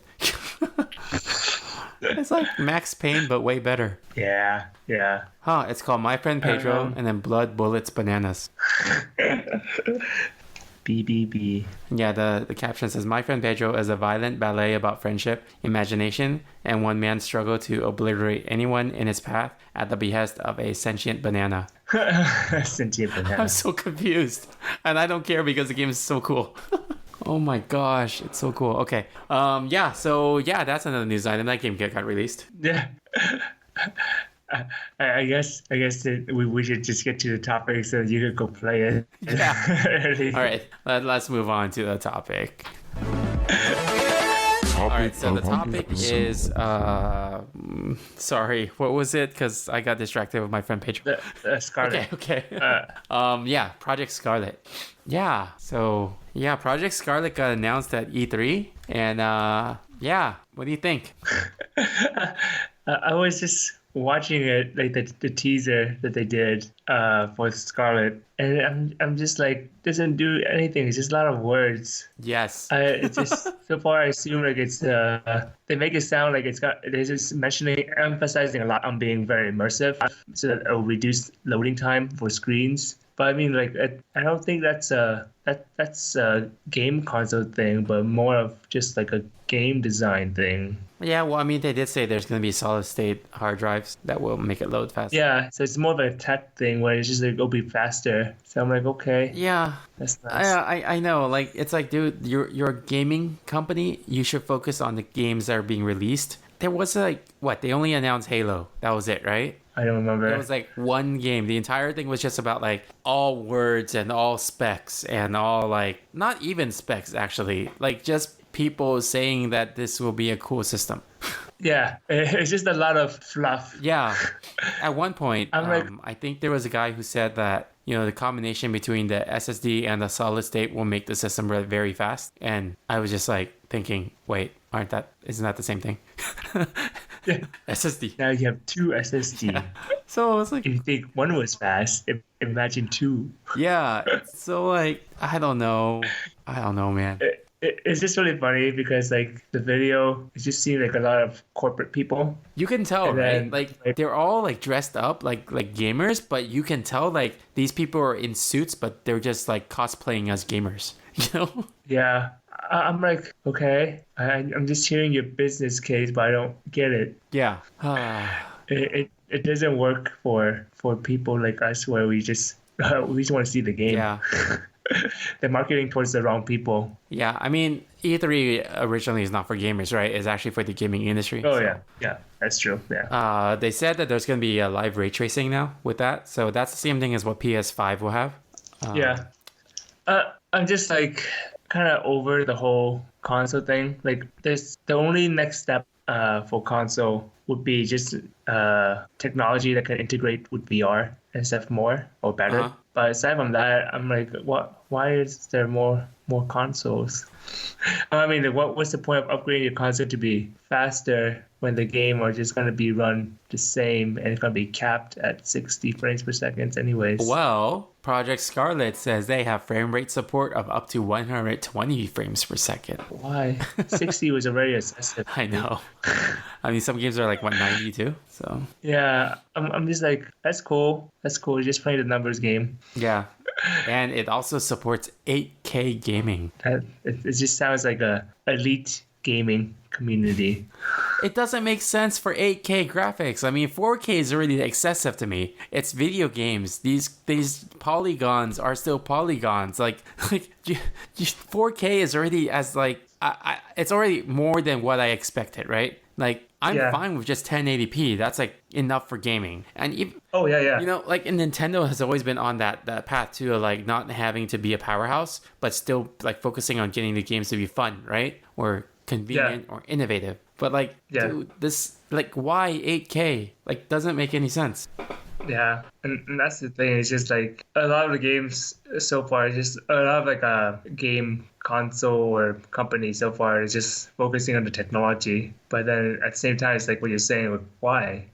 It's like Max Payne, but way better. Yeah. It's called My Friend Pedro, and then Blood, Bullets, Bananas. BBB. Yeah, the caption says, My Friend Pedro is a violent ballet about friendship, imagination, and one man's struggle to obliterate anyone in his path at the behest of a sentient banana. Sentient banana. I'm so confused, and I don't care because the game is so cool. Oh my gosh, it's so cool. Okay, yeah. So yeah, that's another news item. That game got released. Yeah. I guess we should just get to the topic so you could go play it. Yeah. All right, let's move on to the topic. All right, so the topic is sorry, what was it? Because I got distracted with my front page. Scarlet. Okay. Yeah, Project Scarlet. Yeah, so yeah, Project Scarlet got announced at E3, and yeah, what do you think? I was just watching it, like the teaser that they did for Scarlet, and I'm just like, doesn't do anything. It's just a lot of words. Yes. It's just so far I assume like it's they make it sound like they're just emphasizing a lot on being very immersive, so that it'll reduce loading time for screens. But I mean, like, I don't think that's a game console thing, but more of just like a game design thing. Yeah, well, I mean, they did say there's going to be solid state hard drives that will make it load faster. Yeah, so it's more of a tech thing where it's just like it'll be faster. So I'm like, okay. Yeah. That's nice. I know. Like, it's like, dude, you're a gaming company. You should focus on the games that are being released. There was like, what? They only announced Halo. That was it, right? I don't remember. It was like one game. The entire thing was just about like all words and all specs and all like, not even specs actually. Like just people saying that this will be a cool system. Yeah, it's just a lot of fluff. Yeah. At one point, like, I think there was a guy who said that, you know, the combination between the SSD and the solid state will make the system very fast. And I was just like thinking, wait, isn't that the same thing? Yeah. SSD. Now you have two SSD. Yeah. So I was like, if you think one was fast, imagine two. Yeah. So like, I don't know, man. It's just really funny because like the video, it just seemed like a lot of corporate people. You can tell, And then, right? Like they're all like dressed up like gamers, but you can tell like these people are in suits, but they're just like cosplaying as gamers. You know? Yeah. I'm like, okay, I'm just hearing your business case, but I don't get it. Yeah. It doesn't work for people like us where we just want to see the game. Yeah. They're marketing towards the wrong people. Yeah, I mean, E3 originally is not for gamers, right? It's actually for the gaming industry. Oh, so. yeah, that's true. Yeah. They said that there's going to be a live ray tracing now with that. So that's the same thing as what PS5 will have. Yeah. I'm just like kind of over the whole console thing. Like, there's the only next step for console would be just technology that can integrate with VR and stuff more or better. Uh-huh. But aside from that, I'm like, what? Why is there more consoles? I mean, what's the point of upgrading your console to be faster when the game are just gonna be run the same and it's gonna be capped at 60 frames per second anyways? Well, Project Scarlet says they have frame rate support of up to 120 frames per second. Why? 60 was already excessive. I know. I mean, some games are like 190 too. So yeah, I'm just like, that's cool. You're just playing the numbers game. yeah. And it also supports 8K gaming. It just sounds like a elite gaming community. It doesn't make sense for 8K graphics. I mean, 4K is already excessive to me. It's video games. These polygons are still polygons. Like 4K is already as like it's already more than what I expected, right? Like I'm fine with just 1080p. That's like enough for gaming. And even, you know, like Nintendo has always been on that path to like not having to be a powerhouse, but still like focusing on getting the games to be fun, right? Or convenient or innovative. But like, dude, this like why 8K? Like doesn't make any sense. Yeah, and that's the thing. It's just like a lot of the games so far. It's just a lot of like a game console or company so far is just focusing on the technology. But then at the same time, it's like what you're saying. Like, why?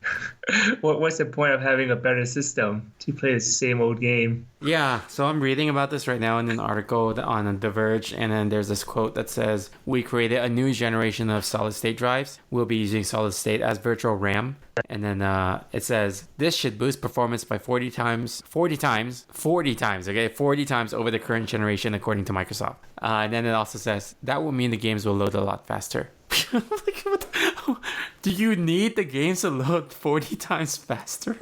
What's the point of having a better system to play the same old game? Yeah, so I'm reading about this right now in an article on The Verge, and then there's this quote that says, "We created a new generation of solid-state drives. We'll be using solid-state as virtual RAM." And then it says, "This should boost performance by 40 times, okay? 40 times over the current generation, according to Microsoft." And then it also says, "That will mean the games will load a lot faster." Like, do you need the games to load 40 times faster?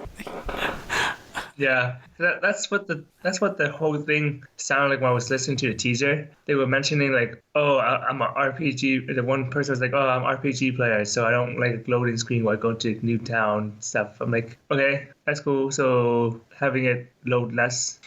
Yeah, that's what the whole thing sounded like when I was listening to the teaser. They were mentioning like, oh, I'm an RPG. The one person was like, oh, I'm an RPG player, so I don't like loading screen while I go to new town stuff. I'm like, okay, that's cool. So having it load less.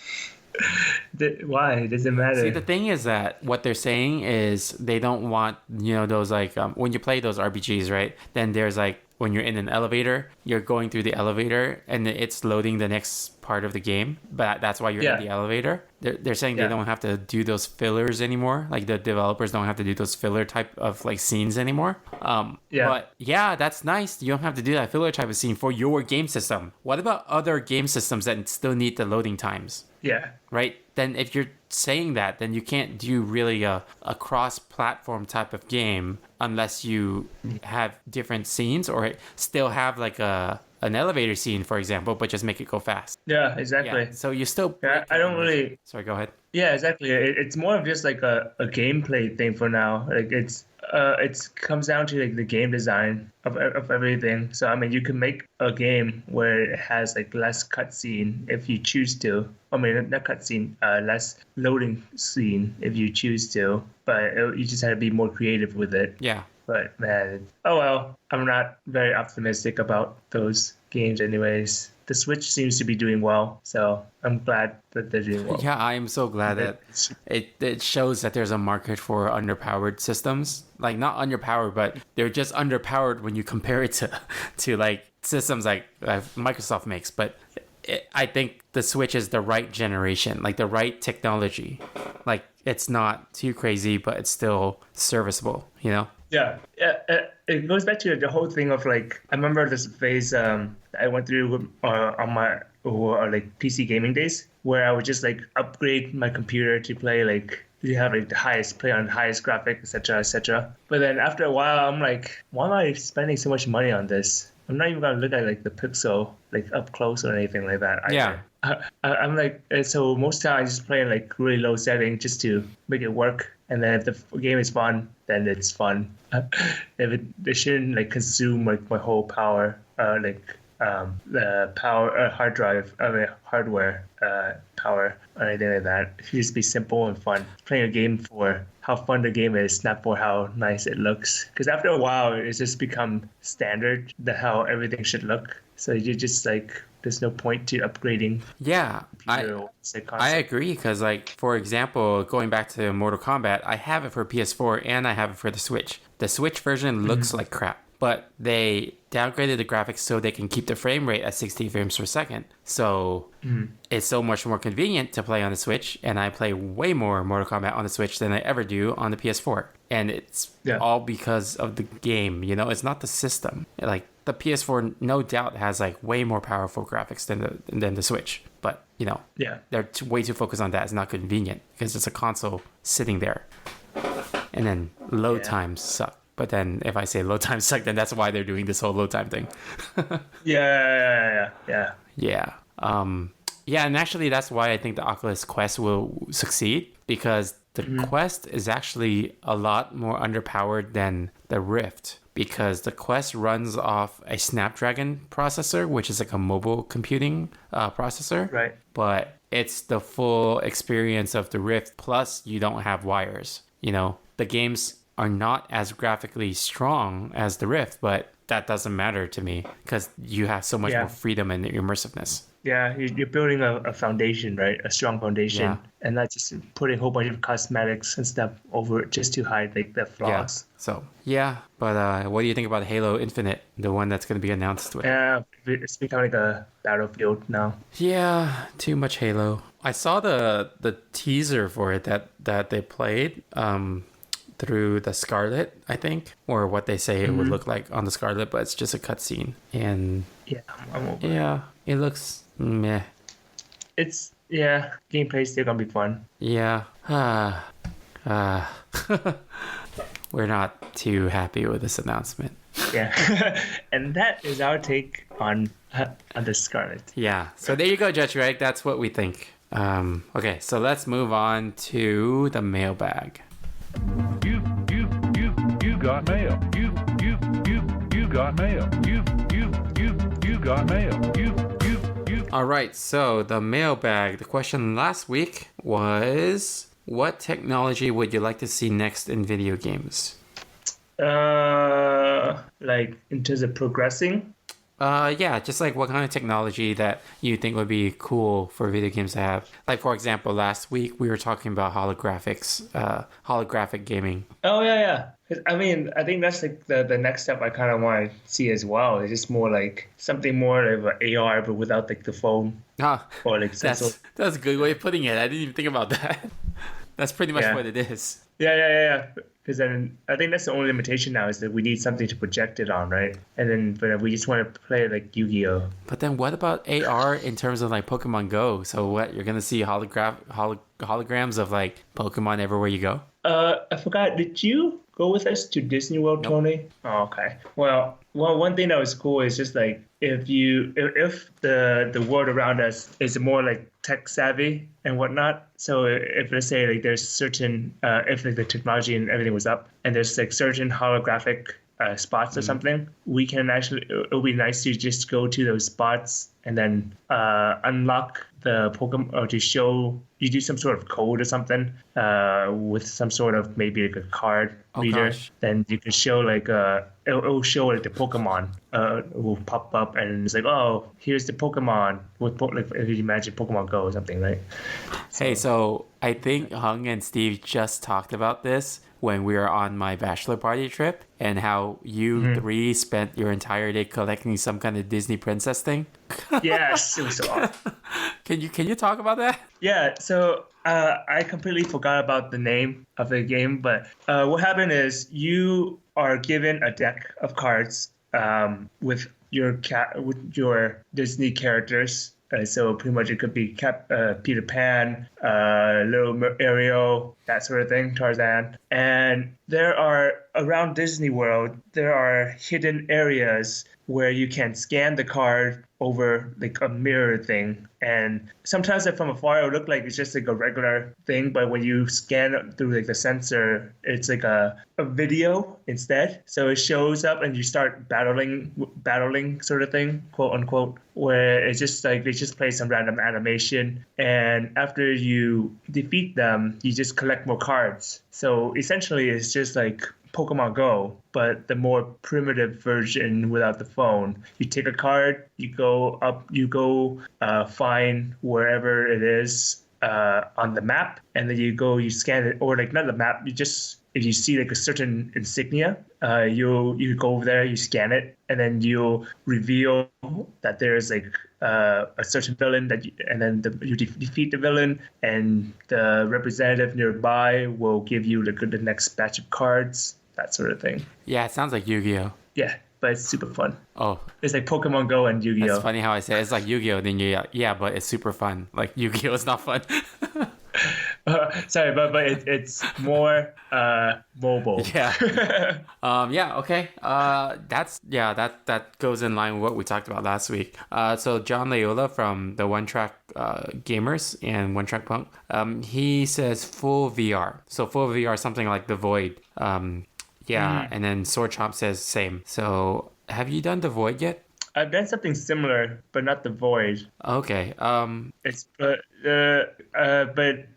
Why? Does it matter? See, the thing is that what they're saying is they don't want, those like, when you play those RPGs, right? Then there's like, when you're in an elevator, you're going through the elevator and it's loading the next part of the game. But that's why you're in the elevator. They're saying they don't have to do those fillers anymore. Like the developers don't have to do those filler type of like scenes anymore. But yeah, that's nice. You don't have to do that filler type of scene for your game system. What about other game systems that still need the loading times? Yeah. Right? Then if you're saying that, then you can't do really a cross-platform type of game unless you have different scenes or still have like an elevator scene, for example, but just make it go fast. Yeah, exactly. Yeah, so you still... Yeah, I don't really... Sorry, go ahead. Yeah, exactly. It's more of just like a gameplay thing for now. Like it comes down to like the game design of everything. So I mean, you can make a game where it has like less cutscene if you choose to. I mean, not cutscene, less loading scene if you choose to. But you just have to be more creative with it. Yeah. But man, oh well. I'm not very optimistic about those games, anyways. The Switch seems to be doing well, so I'm glad that they're doing well. Yeah, I am so glad that it shows that there's a market for underpowered systems. Like, not underpowered, but they're just underpowered when you compare it to like systems like Microsoft makes. But I think the Switch is the right generation, like the right technology. Like, it's not too crazy, but it's still serviceable, Yeah. It goes back to the whole thing of like, I remember this phase I went through on my like PC gaming days where I would just like upgrade my computer to play like, you have like play on the highest graphic, etc., etc. But then after a while, I'm like, why am I spending so much money on this? I'm not even gonna look at like the pixel like up close or anything like that either. Yeah. I'm like, so most times I just play in like really low setting just to make it work. And then if the game is fun, then it's fun. If it shouldn't like consume like my whole power, the power hardware power or anything like that. It should just be simple and fun. Playing a game for how fun the game is, not for how nice it looks. Because after a while, it's just become standard how everything should look. So you just like, there's no point to upgrading. Yeah, I agree, because like, for example, going back to Mortal Kombat, I have it for PS4 and I have it for the Switch. The Switch version looks like crap, but they downgraded the graphics so they can keep the frame rate at 60 frames per second. So it's so much more convenient to play on the Switch, and I play way more Mortal Kombat on the Switch than I ever do on the PS4. And it's all because of the game, it's not the system. Like, the PS4 no doubt has like way more powerful graphics than the Switch, but they're way too focused on that. It's not convenient because it's a console sitting there, and then load times suck. But then if I say load times suck, then that's why they're doing this whole load time thing. Yeah. And actually that's why I think the Oculus Quest will succeed, because the Quest is actually a lot more underpowered than the Rift. Because the Quest runs off a Snapdragon processor, which is like a mobile computing processor. Right. But it's the full experience of the Rift, plus you don't have wires. The games are not as graphically strong as the Rift, but that doesn't matter to me because you have so much more freedom and immersiveness. Yeah, you're building a foundation, right? A strong foundation, and not just putting a whole bunch of cosmetics and stuff over it just to hide like the flaws. Yeah. So but what do you think about Halo Infinite, the one that's going to be announced with? Yeah, it's becoming like a Battlefield now. Yeah, too much Halo. I saw the teaser for it that they played through the Scarlet, I think, or what they say it would look like on the Scarlet, but it's just a cutscene, and it looks meh. It's gameplay's still gonna be fun. Yeah. We're not too happy with this announcement. Yeah. And that is our take on the Scarlet. Yeah. So there you go, Judge Reg. That's what we think. Okay, so let's move on to the mailbag. You got mail. You got mail. You got mail. You All right, so the mailbag. The question last week was, what technology would you like to see next in video games? Like in terms of progressing. Yeah, just like what kind of technology that you think would be cool for video games to have. Like, for example, last week we were talking about holographic gaming. Oh yeah. 'Cause, I mean, I think that's like the next step I kind of want to see as well. It's just more like something more like AR, but without like the phone Ah, or like some sort. that's a good way of putting it. I didn't even think about that. That's pretty much Yeah. what it is. Yeah. Because then I think that's the only limitation now is that we need something to project it on, right? And then, but we just want to play like Yu-Gi-Oh. But then what about AR in terms of like Pokemon Go? So what, you're gonna see holograms of like Pokemon everywhere you go? I forgot. Did you go with us to Disney World, Nope. Tony? Oh, okay. Well, one thing that was cool is just like if the world around us is more like tech savvy and whatnot. So if let's say like there's certain if like the technology and everything was up and there's like certain holographic spots or something, we can actually it'll be nice to just go to those spots and then unlock the Pokemon or to show you do some sort of code or something with some sort of maybe like a card reader. Gosh. Then you can show like it'll show like the Pokemon will pop up and it's like, oh, here's the Pokemon with like if you imagine Pokemon Go or something, right? Hey, so I think Hung and Steve just talked about this when we were on my bachelor party trip and how you three spent your entire day collecting some kind of Disney princess thing. Yes, it was so awesome. Can you talk about that? Yeah, so I completely forgot about the name of the game, but what happened is you are given a deck of cards with your Disney characters. So pretty much it could be Peter Pan, Little Ariel, that sort of thing, Tarzan. And there are, around Disney World, there are hidden areas where you can scan the card over like a mirror thing. And sometimes from afar, it'll look like it's just like a regular thing. But when you scan it through like the sensor, it's like a video instead. So it shows up and you start battling sort of thing, quote unquote, where it's just like they just play some random animation. And after you defeat them, you just collect more cards. So essentially, it's just like Pokemon Go, but the more primitive version without the phone. You take a card, you go find wherever it is on the map, and then you scan it, or like not the map, you just, if you see like a certain insignia, you go over there, you scan it, and then you'll reveal that there's like a certain villain and then you defeat the villain, and the representative nearby will give you the next batch of cards, that sort of thing. Yeah, it sounds like Yu-Gi-Oh. Yeah, but it's super fun. Oh, It's like Pokemon Go and Yu-Gi-Oh. that's funny how I say it. It's like Yu-Gi-Oh. Then yeah, but it's super fun. Like Yu-Gi-Oh is not fun. Sorry, but it's more mobile. Yeah. Yeah. Okay. That goes in line with what we talked about last week. So John Layola from the One Track Gamers and One Track Punk, he says full VR. So full VR, something like The Void. And then Sword Chomp says same. So have you done The Void yet? I've done something similar, but not The Void. Okay. It's but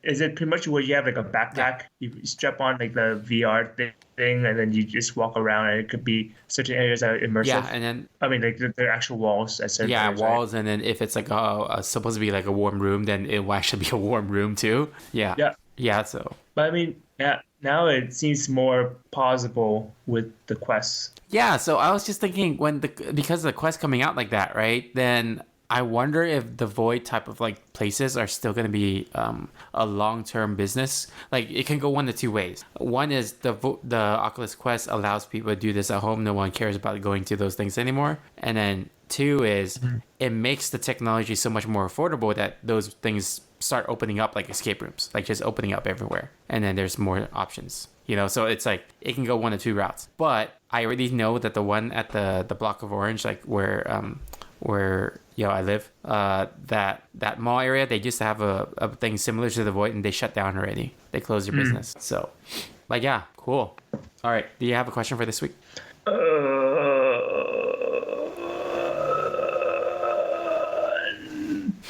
is it pretty much where you have like a backpack? You strap on like the VR thing, and then you just walk around, and it could be certain areas that are immersive. Yeah, and then I mean, like they're actual walls at certain areas, walls, and then if it's like supposed to be like a warm room, then it will actually be a warm room too. Yeah. Yeah. Yeah. So. But I mean, yeah. Now it seems more plausible with the Quest. Yeah, so I was just thinking because the Quest coming out like that, right? Then I wonder if the Void type of like places are still going to be a long-term business. Like it can go one of two ways. One is the Oculus Quest allows people to do this at home. No one cares about going to those things anymore. And then two is it makes the technology so much more affordable that those things start opening up like escape rooms, like just opening up everywhere, and then there's more options, so it's like it can go one of two routes. But I already know that the one at the block of Orange, like where I live, that mall area, they used to have a thing similar to the Void, and they shut down already. They closed their business. So like, yeah, cool. All right, do you have a question for this week?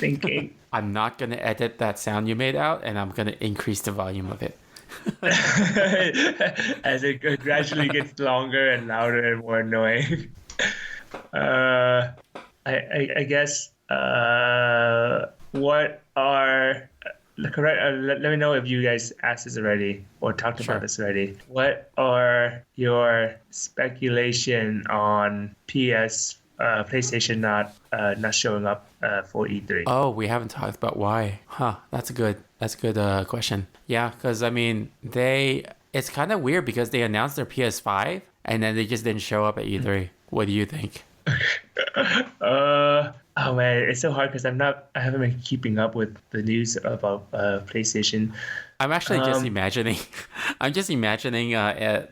thinking. I'm not gonna edit that sound you made out, and I'm gonna increase the volume of it. As it gradually gets longer and louder and more annoying. I guess. What are correct? Let me know if you guys asked this already or talked Sure. about this already. What are your speculation on PlayStation not showing up for E3? Oh, we haven't talked about why. Huh, that's a good question. Yeah, because I mean, it's kind of weird because they announced their PS5 and then they just didn't show up at E3. What do you think? Oh man, it's so hard because I haven't been keeping up with the news about PlayStation. I'm actually just imagining. I'm just imagining, an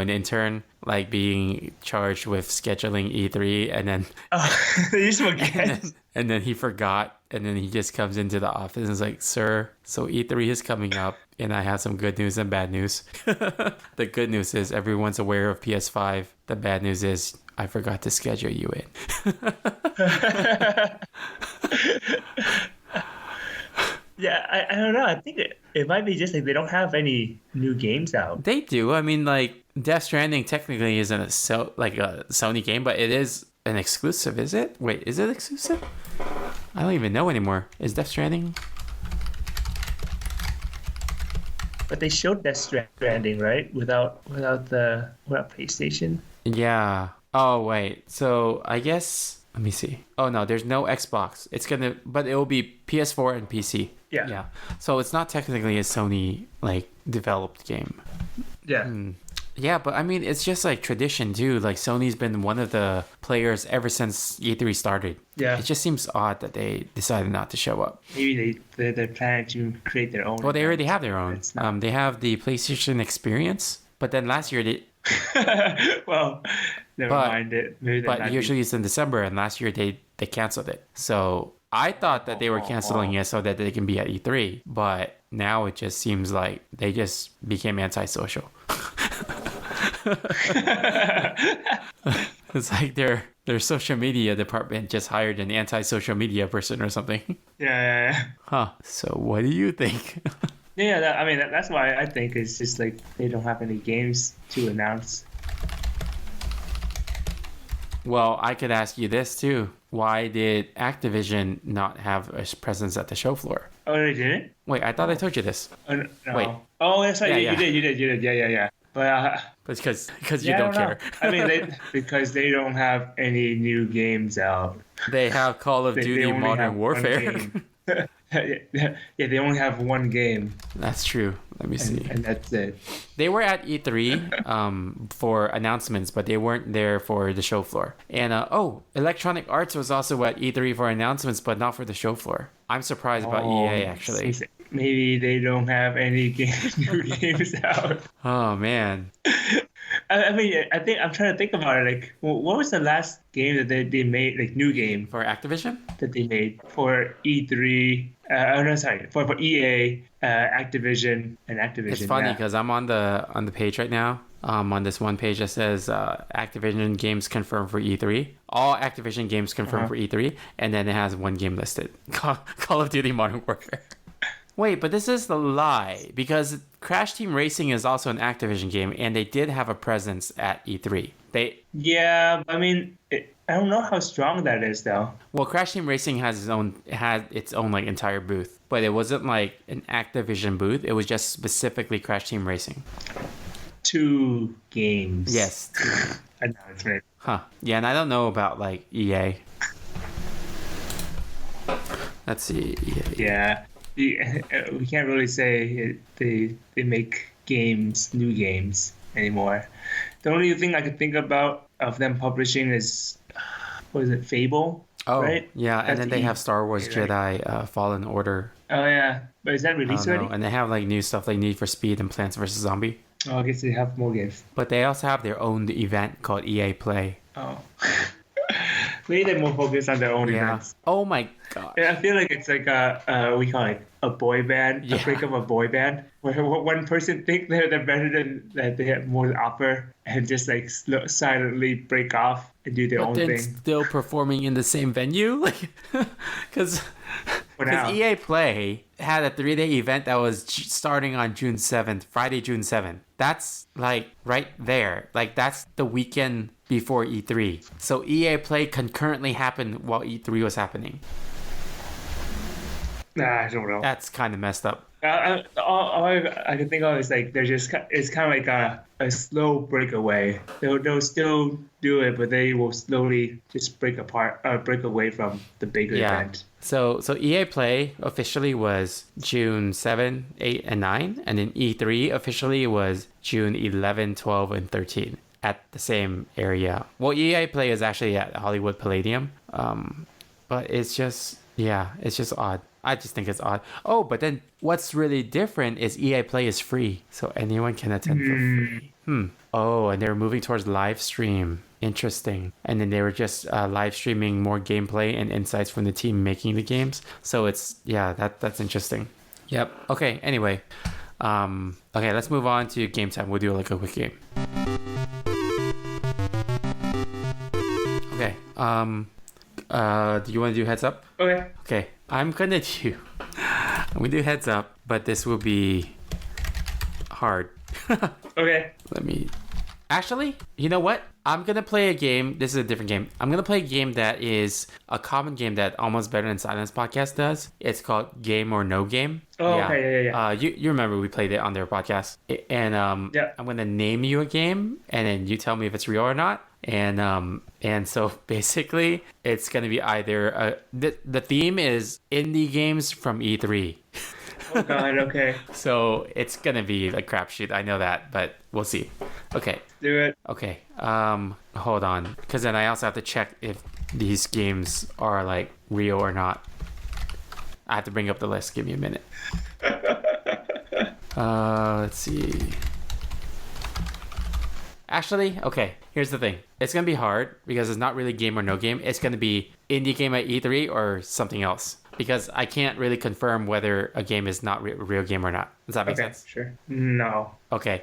intern like being charged with scheduling E3, and then You just forget. and then he forgot, and then he just comes into the office and is like, "Sir, so E3 is coming up, and I have some good news and bad news. The good news is everyone's aware of PS5. The bad news is I forgot to schedule you in." Yeah, I don't know. I think it might be just like they don't have any new games out. They do. I mean, like Death Stranding technically isn't a Sony game, but it is an exclusive. Is it? Wait, is it exclusive? I don't even know anymore. Is Death Stranding? But they showed Death Stranding, right? Without PlayStation. Yeah. Oh wait. So I guess let me see. Oh no, there's no Xbox. But it will be PS4 and PC. Yeah. Yeah. So it's not technically a Sony like developed game. Yeah. Yeah, but I mean, it's just like tradition too. Like Sony's been one of the players ever since E3 started. Yeah. It just seems odd that they decided not to show up. Maybe they're planning to create their own. Well, they already have their own. It's not- They have the PlayStation Experience, but then last year Well, never mind it. Maybe they're but not usually it's in December, and last year they canceled it. So I thought that they were canceling it so that they can be at E3, but now it just seems like they just became antisocial. It's like their social media department just hired an anti-social media person or something. Yeah. Huh. So what do you think? Yeah, that's why I think it's just like they don't have any games to announce. Well, I could ask you this too. Why did Activision not have a presence at the show floor? Oh, they didn't? Wait, I thought I told you this. Oh, no. Wait. Oh, that's right. Yeah, You did. Yeah. But But it's because you I don't care. know. I mean, because they don't have any new games out. They have Call of They Duty only have Modern one Warfare. game. Yeah, they only have one game, That's true. Let me see. and that's it. They were at E3 for announcements, but they weren't there for the show floor. And Electronic Arts was also at E3 for announcements, but not for the show floor. I'm surprised about EA actually. Maybe they don't have any new games out. Oh man. I mean, I think I'm trying to think about it. Like, what was the last game that they made, like new game For Activision? that they made for E3? No, sorry, for EA, Activision, and Activision. It's funny yeah. because I'm on the page right now. On this one page that says Activision games confirmed for E3. All Activision games confirmed for E3, and then it has one game listed: Call of Duty Modern Warfare. Wait, but this is the lie because Crash Team Racing is also an Activision game, and they did have a presence at E3. Yeah, I mean, I don't know how strong that is though. Well, Crash Team Racing had its own like entire booth, but it wasn't like an Activision booth. It was just specifically Crash Team Racing. 2 games. Yes. Announcement. Huh. Yeah, and I don't know about like EA. Let's see. EA. Yeah. We can't really say they make new games anymore. The only thing I could think about of them publishing is, what is it, Fable? Oh, right? yeah, and That's then they have Star Wars right? Jedi Fallen Order. Oh yeah, but is that I released don't know. already? And they have like new stuff like Need for Speed and Plants vs. Zombie. Oh, I guess they have more games. But they also have their own event called EA Play. Oh. Maybe they're more focused on their own Yeah. events. Oh my god. Yeah, I feel like it's like we call it a boy band, Yeah. a break of a boy band, where one person think they're better than that they have more to offer, and just like silently break off and do their But own then thing. still performing in the same venue, like, because For now, EA Play had a 3-day event that was starting on June 7th, Friday, June 7th. That's like right there. Like that's the weekend before E3. So EA Play concurrently happened while E3 was happening. I don't know. That's kind of messed up. All I can think of is like it's kind of like a slow breakaway. They'll still do it, but they will slowly just break away from the bigger Yeah. event. So EA Play officially was June 7, 8, and 9. And then E3 officially was June 11, 12, and 13 at the same area. Well, EA Play is actually at Hollywood Palladium. But it's just odd. I just think it's odd. Oh, but then what's really different is EA Play is free. So anyone can attend for free. Oh, and they were moving towards live stream. Interesting. And then they were just live streaming more gameplay and insights from the team making the games. So that's interesting. Yep. Okay, anyway. Okay, let's move on to game time. We'll do like a quick game. Okay. Do you want to do heads up? Okay. Okay, I'm gonna do heads up, but this will be hard. Okay. Actually, you know what? I'm gonna play a game. This is a different game. I'm gonna play a game that is a common game that Almost Better Than Silence podcast does. It's called Game or No Game. Oh, okay, yeah. You remember we played it on their podcast, and Yeah. I'm gonna name you a game, and then you tell me if it's real or not. And so basically, it's gonna be either the theme is indie games from E3. Oh God. Okay. So it's gonna be a crapshoot. I know that, but we'll see. Okay. Do it. Okay. Hold on, because then I also have to check if these games are like real or not. I have to bring up the list. Give me a minute. Let's see. Actually, okay. Here's the thing. It's gonna be hard because it's not really game or no game. It's gonna be indie game at E3 or something else. Because I can't really confirm whether a game is not a real game or not. Does that make sense? Sure. No. Okay.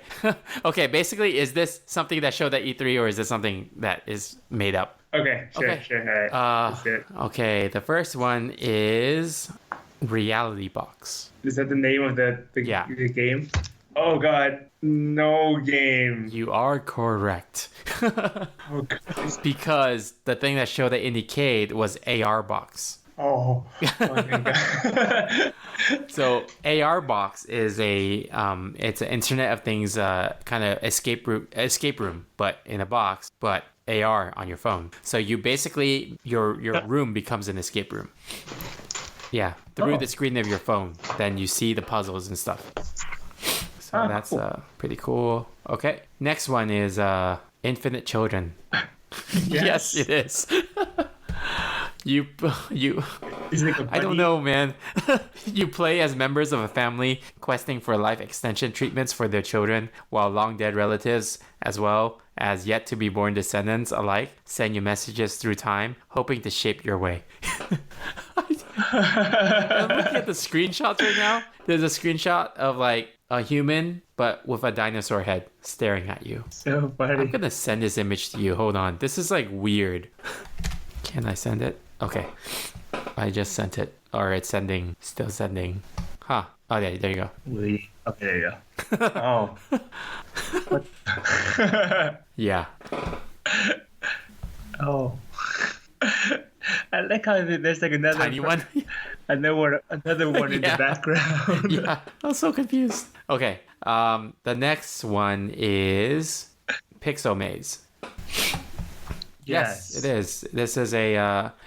Okay, basically, is this something that showed at E3 or is this something that is made up? Okay. Sure. Okay. Sure. All right. That's it. Okay, the first one is Reality Box. Is that the name of the Yeah. the game? Oh God. No game. You are correct. Oh God. Because the thing that showed at Indiecade was AR Box. Oh my God. So AR Box is it's an Internet of Things kind of escape room, but in a box, but AR on your phone. So you basically your room becomes an escape room. Yeah, through the screen of your phone. Then you see the puzzles and stuff. So that's cool. pretty cool. Okay, next one is Infinite Children. Yes, it is. You Is it like a I don't bunny? know, man. You play as members of a family questing for life extension treatments for their children, while long dead relatives, as well as yet to be born descendants alike, send you messages through time, hoping to shape your way. I'm looking at the screenshots right now. There's a screenshot of like a human, but with a dinosaur head staring at you. So funny. I'm gonna send this image to you. Hold on. This is like weird. Can I send it? Okay. I just sent it. Or it's sending. Still sending. Huh. Oh, there you go. Okay, there you go. Oh. What? Yeah. Oh. I like how there's like another Tiny one. another one in Yeah. the background. Yeah. I'm so confused. Okay. The next one is Pixel Maze. Yes, it is. This is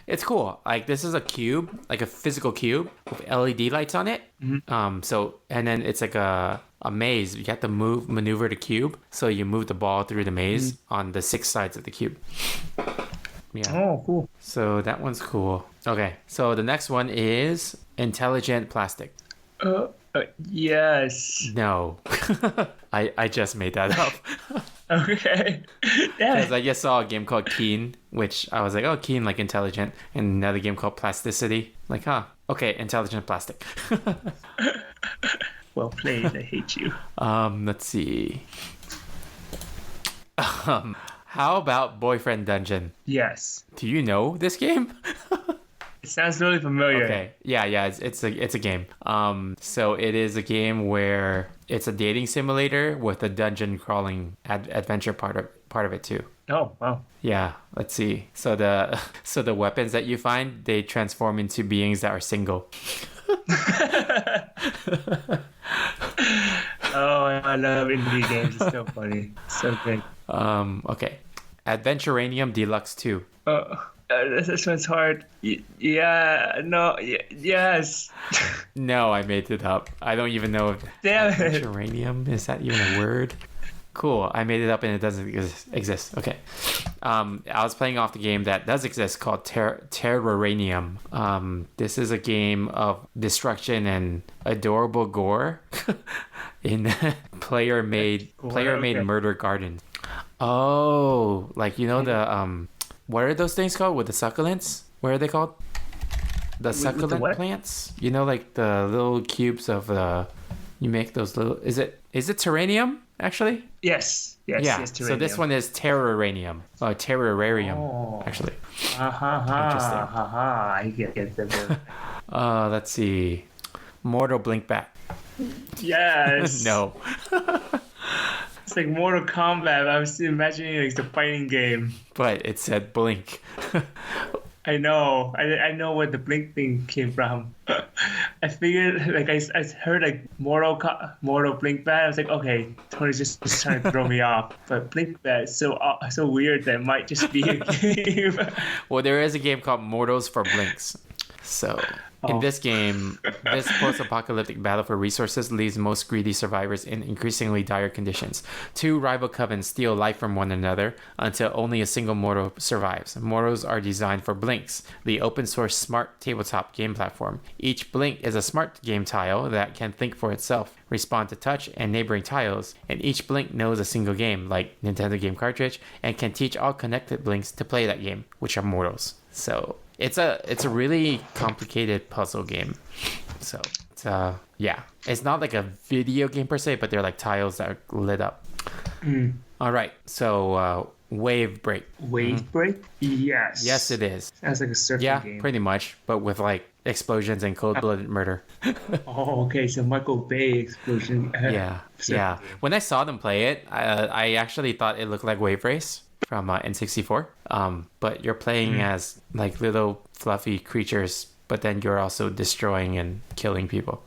it's cool. Like this is a cube, like a physical cube with LED lights on it. Mm-hmm. So and then it's like a maze. You have to maneuver the cube. So you move the ball through the maze on the 6 sides of the cube. Yeah. Oh, cool. So that one's cool. Okay. So the next one is Intelligent Plastic. Yes. No. I just made that up. Okay. Yeah. Because I just saw a game called Keen, which I was like, oh, Keen, like intelligent. And another game called Plasticity. Like, huh, okay, intelligent plastic. Well played. I hate you. Let's see. How about Boyfriend Dungeon? Yes. Do you know this game? It sounds really familiar. Okay. Yeah, it's a game. So it is a game where it's a dating simulator with a dungeon crawling adventure part of it too. Oh, wow. Yeah, let's see. So the weapons that you find, they transform into beings that are single. Oh, I love indie games. It's so funny. So good. Okay. Adventuranium Deluxe 2. This one's hard. Yeah, no, yes. No, I made it up. I don't even know if Damn it. Adventuranium, is that even a word? Cool, I made it up and it doesn't exist. Okay. I was playing off the game that does exist called Terroranium. This is a game of destruction and adorable gore in player-made Okay. murder gardens. Oh, like you know the what are those things called with the succulents? What are they called? The With the succulent what? plants? You know, like the little cubes of you make those little. Is it terranium actually? Yes. Yeah. Yes, So this Terranium. one is terrarium. Terrarium, Oh. actually. Interesting. I get the Let's see. Mortal Blinkback. Yes. No. It's like Mortal Kombat. I was imagining like the fighting game. But it said blink. I know. I know where the blink thing came from. I figured like I heard like Mortal Blinkbat. I was like, okay, Tony's just trying to throw me off. But Blinkbat is so weird that it might just be a game. Well, there is a game called Mortals for Blinks. So, in this game, this post-apocalyptic battle for resources leaves most greedy survivors in increasingly dire conditions. Two rival covens steal life from one another until only a single mortal survives. Mortals are designed for Blinks, the open-source smart tabletop game platform. Each Blink is a smart game tile that can think for itself, respond to touch and neighboring tiles, and each Blink knows a single game, like Nintendo game cartridge, and can teach all connected Blinks to play that game, which are mortals. So it's a really complicated puzzle game. So it's yeah, it's not like a video game per se, but they're like tiles that are lit up. All right, so Wave Break. Wave Break? Yes. Yes, it is. Sounds like a surfing Yeah, game. pretty much, but with like explosions and cold-blooded murder. Oh, okay. So Michael Bay explosion. Yeah, yeah. When I saw them play it, I actually thought it looked like Wave Race from N64. But you're playing as like little fluffy creatures, but then you're also destroying and killing people.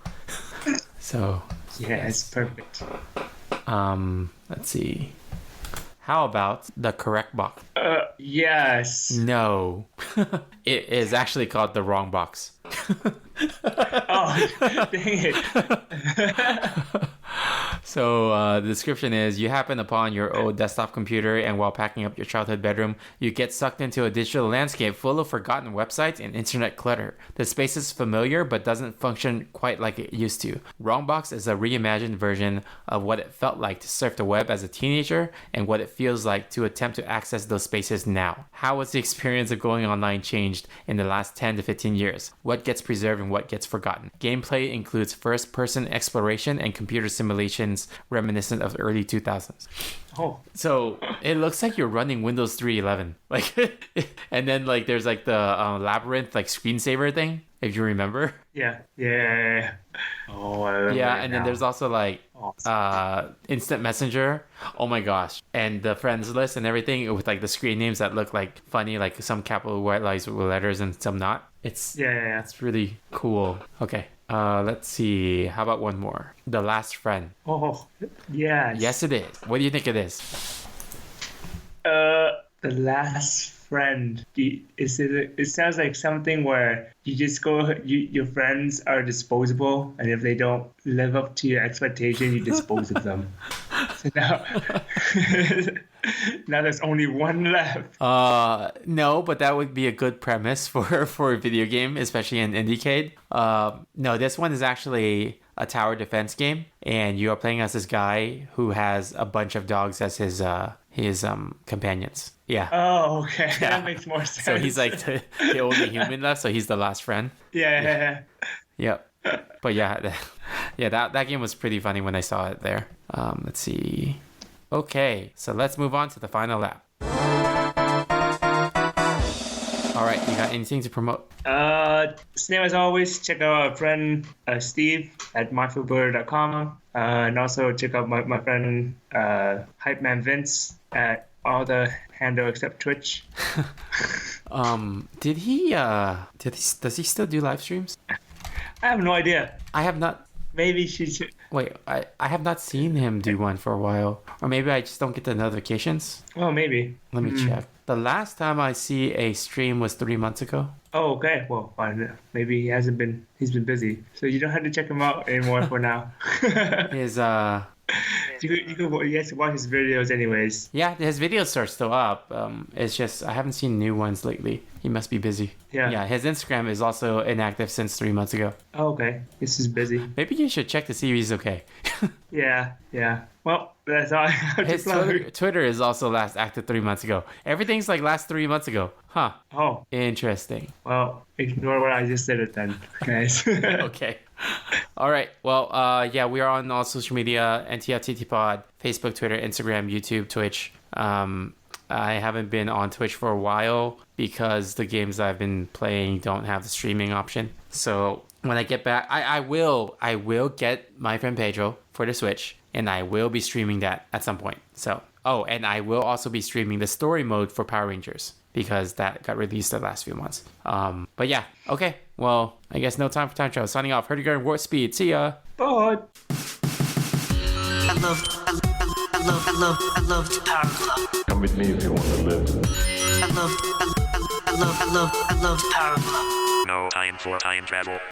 So Yeah, it's perfect. let's see. How about the correct box? Yes. No, it is actually called the wrong box. Oh, dang it. So the description is, you happen upon your old desktop computer and while packing up your childhood bedroom, you get sucked into a digital landscape full of forgotten websites and internet clutter. The space is familiar but doesn't function quite like it used to. Wrongbox is a reimagined version of what it felt like to surf the web as a teenager and what it feels like to attempt to access those spaces now. How has the experience of going online changed in the last 10 to 15 years? What gets preserved and what gets forgotten? Gameplay includes first-person exploration and computer simulations reminiscent of the early 2000s. Oh, So it looks like you're running Windows 3.11. Like, and then like there's like the labyrinth like screensaver thing, if you remember. yeah. Oh, I remember Yeah, it and then now. there's also like instant messenger. Oh my gosh. And the friends list and everything with like the screen names that look like funny, like some capital white letters and some not. It's Yeah. it's really cool. Okay. Let's see. How about one more? The Last Friend. Oh, yes. Yes, it is. What do you think it is? The Last Friend. It sounds like something where you just go, your friends are disposable, and if they don't live up to your expectation, you dispose of them. So now, now there's only one left. No, but that would be a good premise for a video game, especially in Indiecade. No, this one is actually a tower defense game, and you are playing as this guy who has a bunch of dogs as his companions. Yeah. Oh, okay. That makes more sense. So he's like the only human left, so he's the last friend. Yeah. Yep. But yeah, that game was pretty funny when I saw it there. Let's see. Okay, so let's move on to the final lap. All right, you got anything to promote? Same as always, check out our friend Steve at myfieldbuilder.com. And also check out my friend Hype Man Vince at all the handle except Twitch. Does he still do live streams? I have no idea. I have not. Maybe she should. Wait, I have not seen him do one for a while. Or maybe I just don't get the notifications. Oh, maybe. Let me check. The last time I see a stream was 3 months ago. Oh, okay. Well, fine. Maybe he's been busy. So you don't have to check him out anymore for now. His You guys can watch his videos anyways. Yeah, his videos are still up. It's just I haven't seen new ones lately. He must be busy. Yeah. His Instagram is also inactive since 3 months ago. Oh, okay. This is busy. Maybe you should check to see if he's okay. Yeah. Well, that's all I have His to plug. Twitter is also last active 3 months ago. Everything's like last 3 months ago. Huh. Oh, Interesting. well, ignore what I just said it then, guys. Okay. All right. Well, we are on all social media, NTFTT Pod, Facebook, Twitter, Instagram, YouTube, Twitch. I haven't been on Twitch for a while because the games I've been playing don't have the streaming option. So when I get back, I will get my friend Pedro for the Switch, and I will be streaming that at some point. So, and I will also be streaming the story mode for Power Rangers, because that got released the last few months. But yeah, okay. Well, I guess no time for time travel. Signing off. Herdiger and Warp Speed. See ya. Bye. I loved Power Glove. Come with me if you want to live. I loved Power Glove. No time for time travel.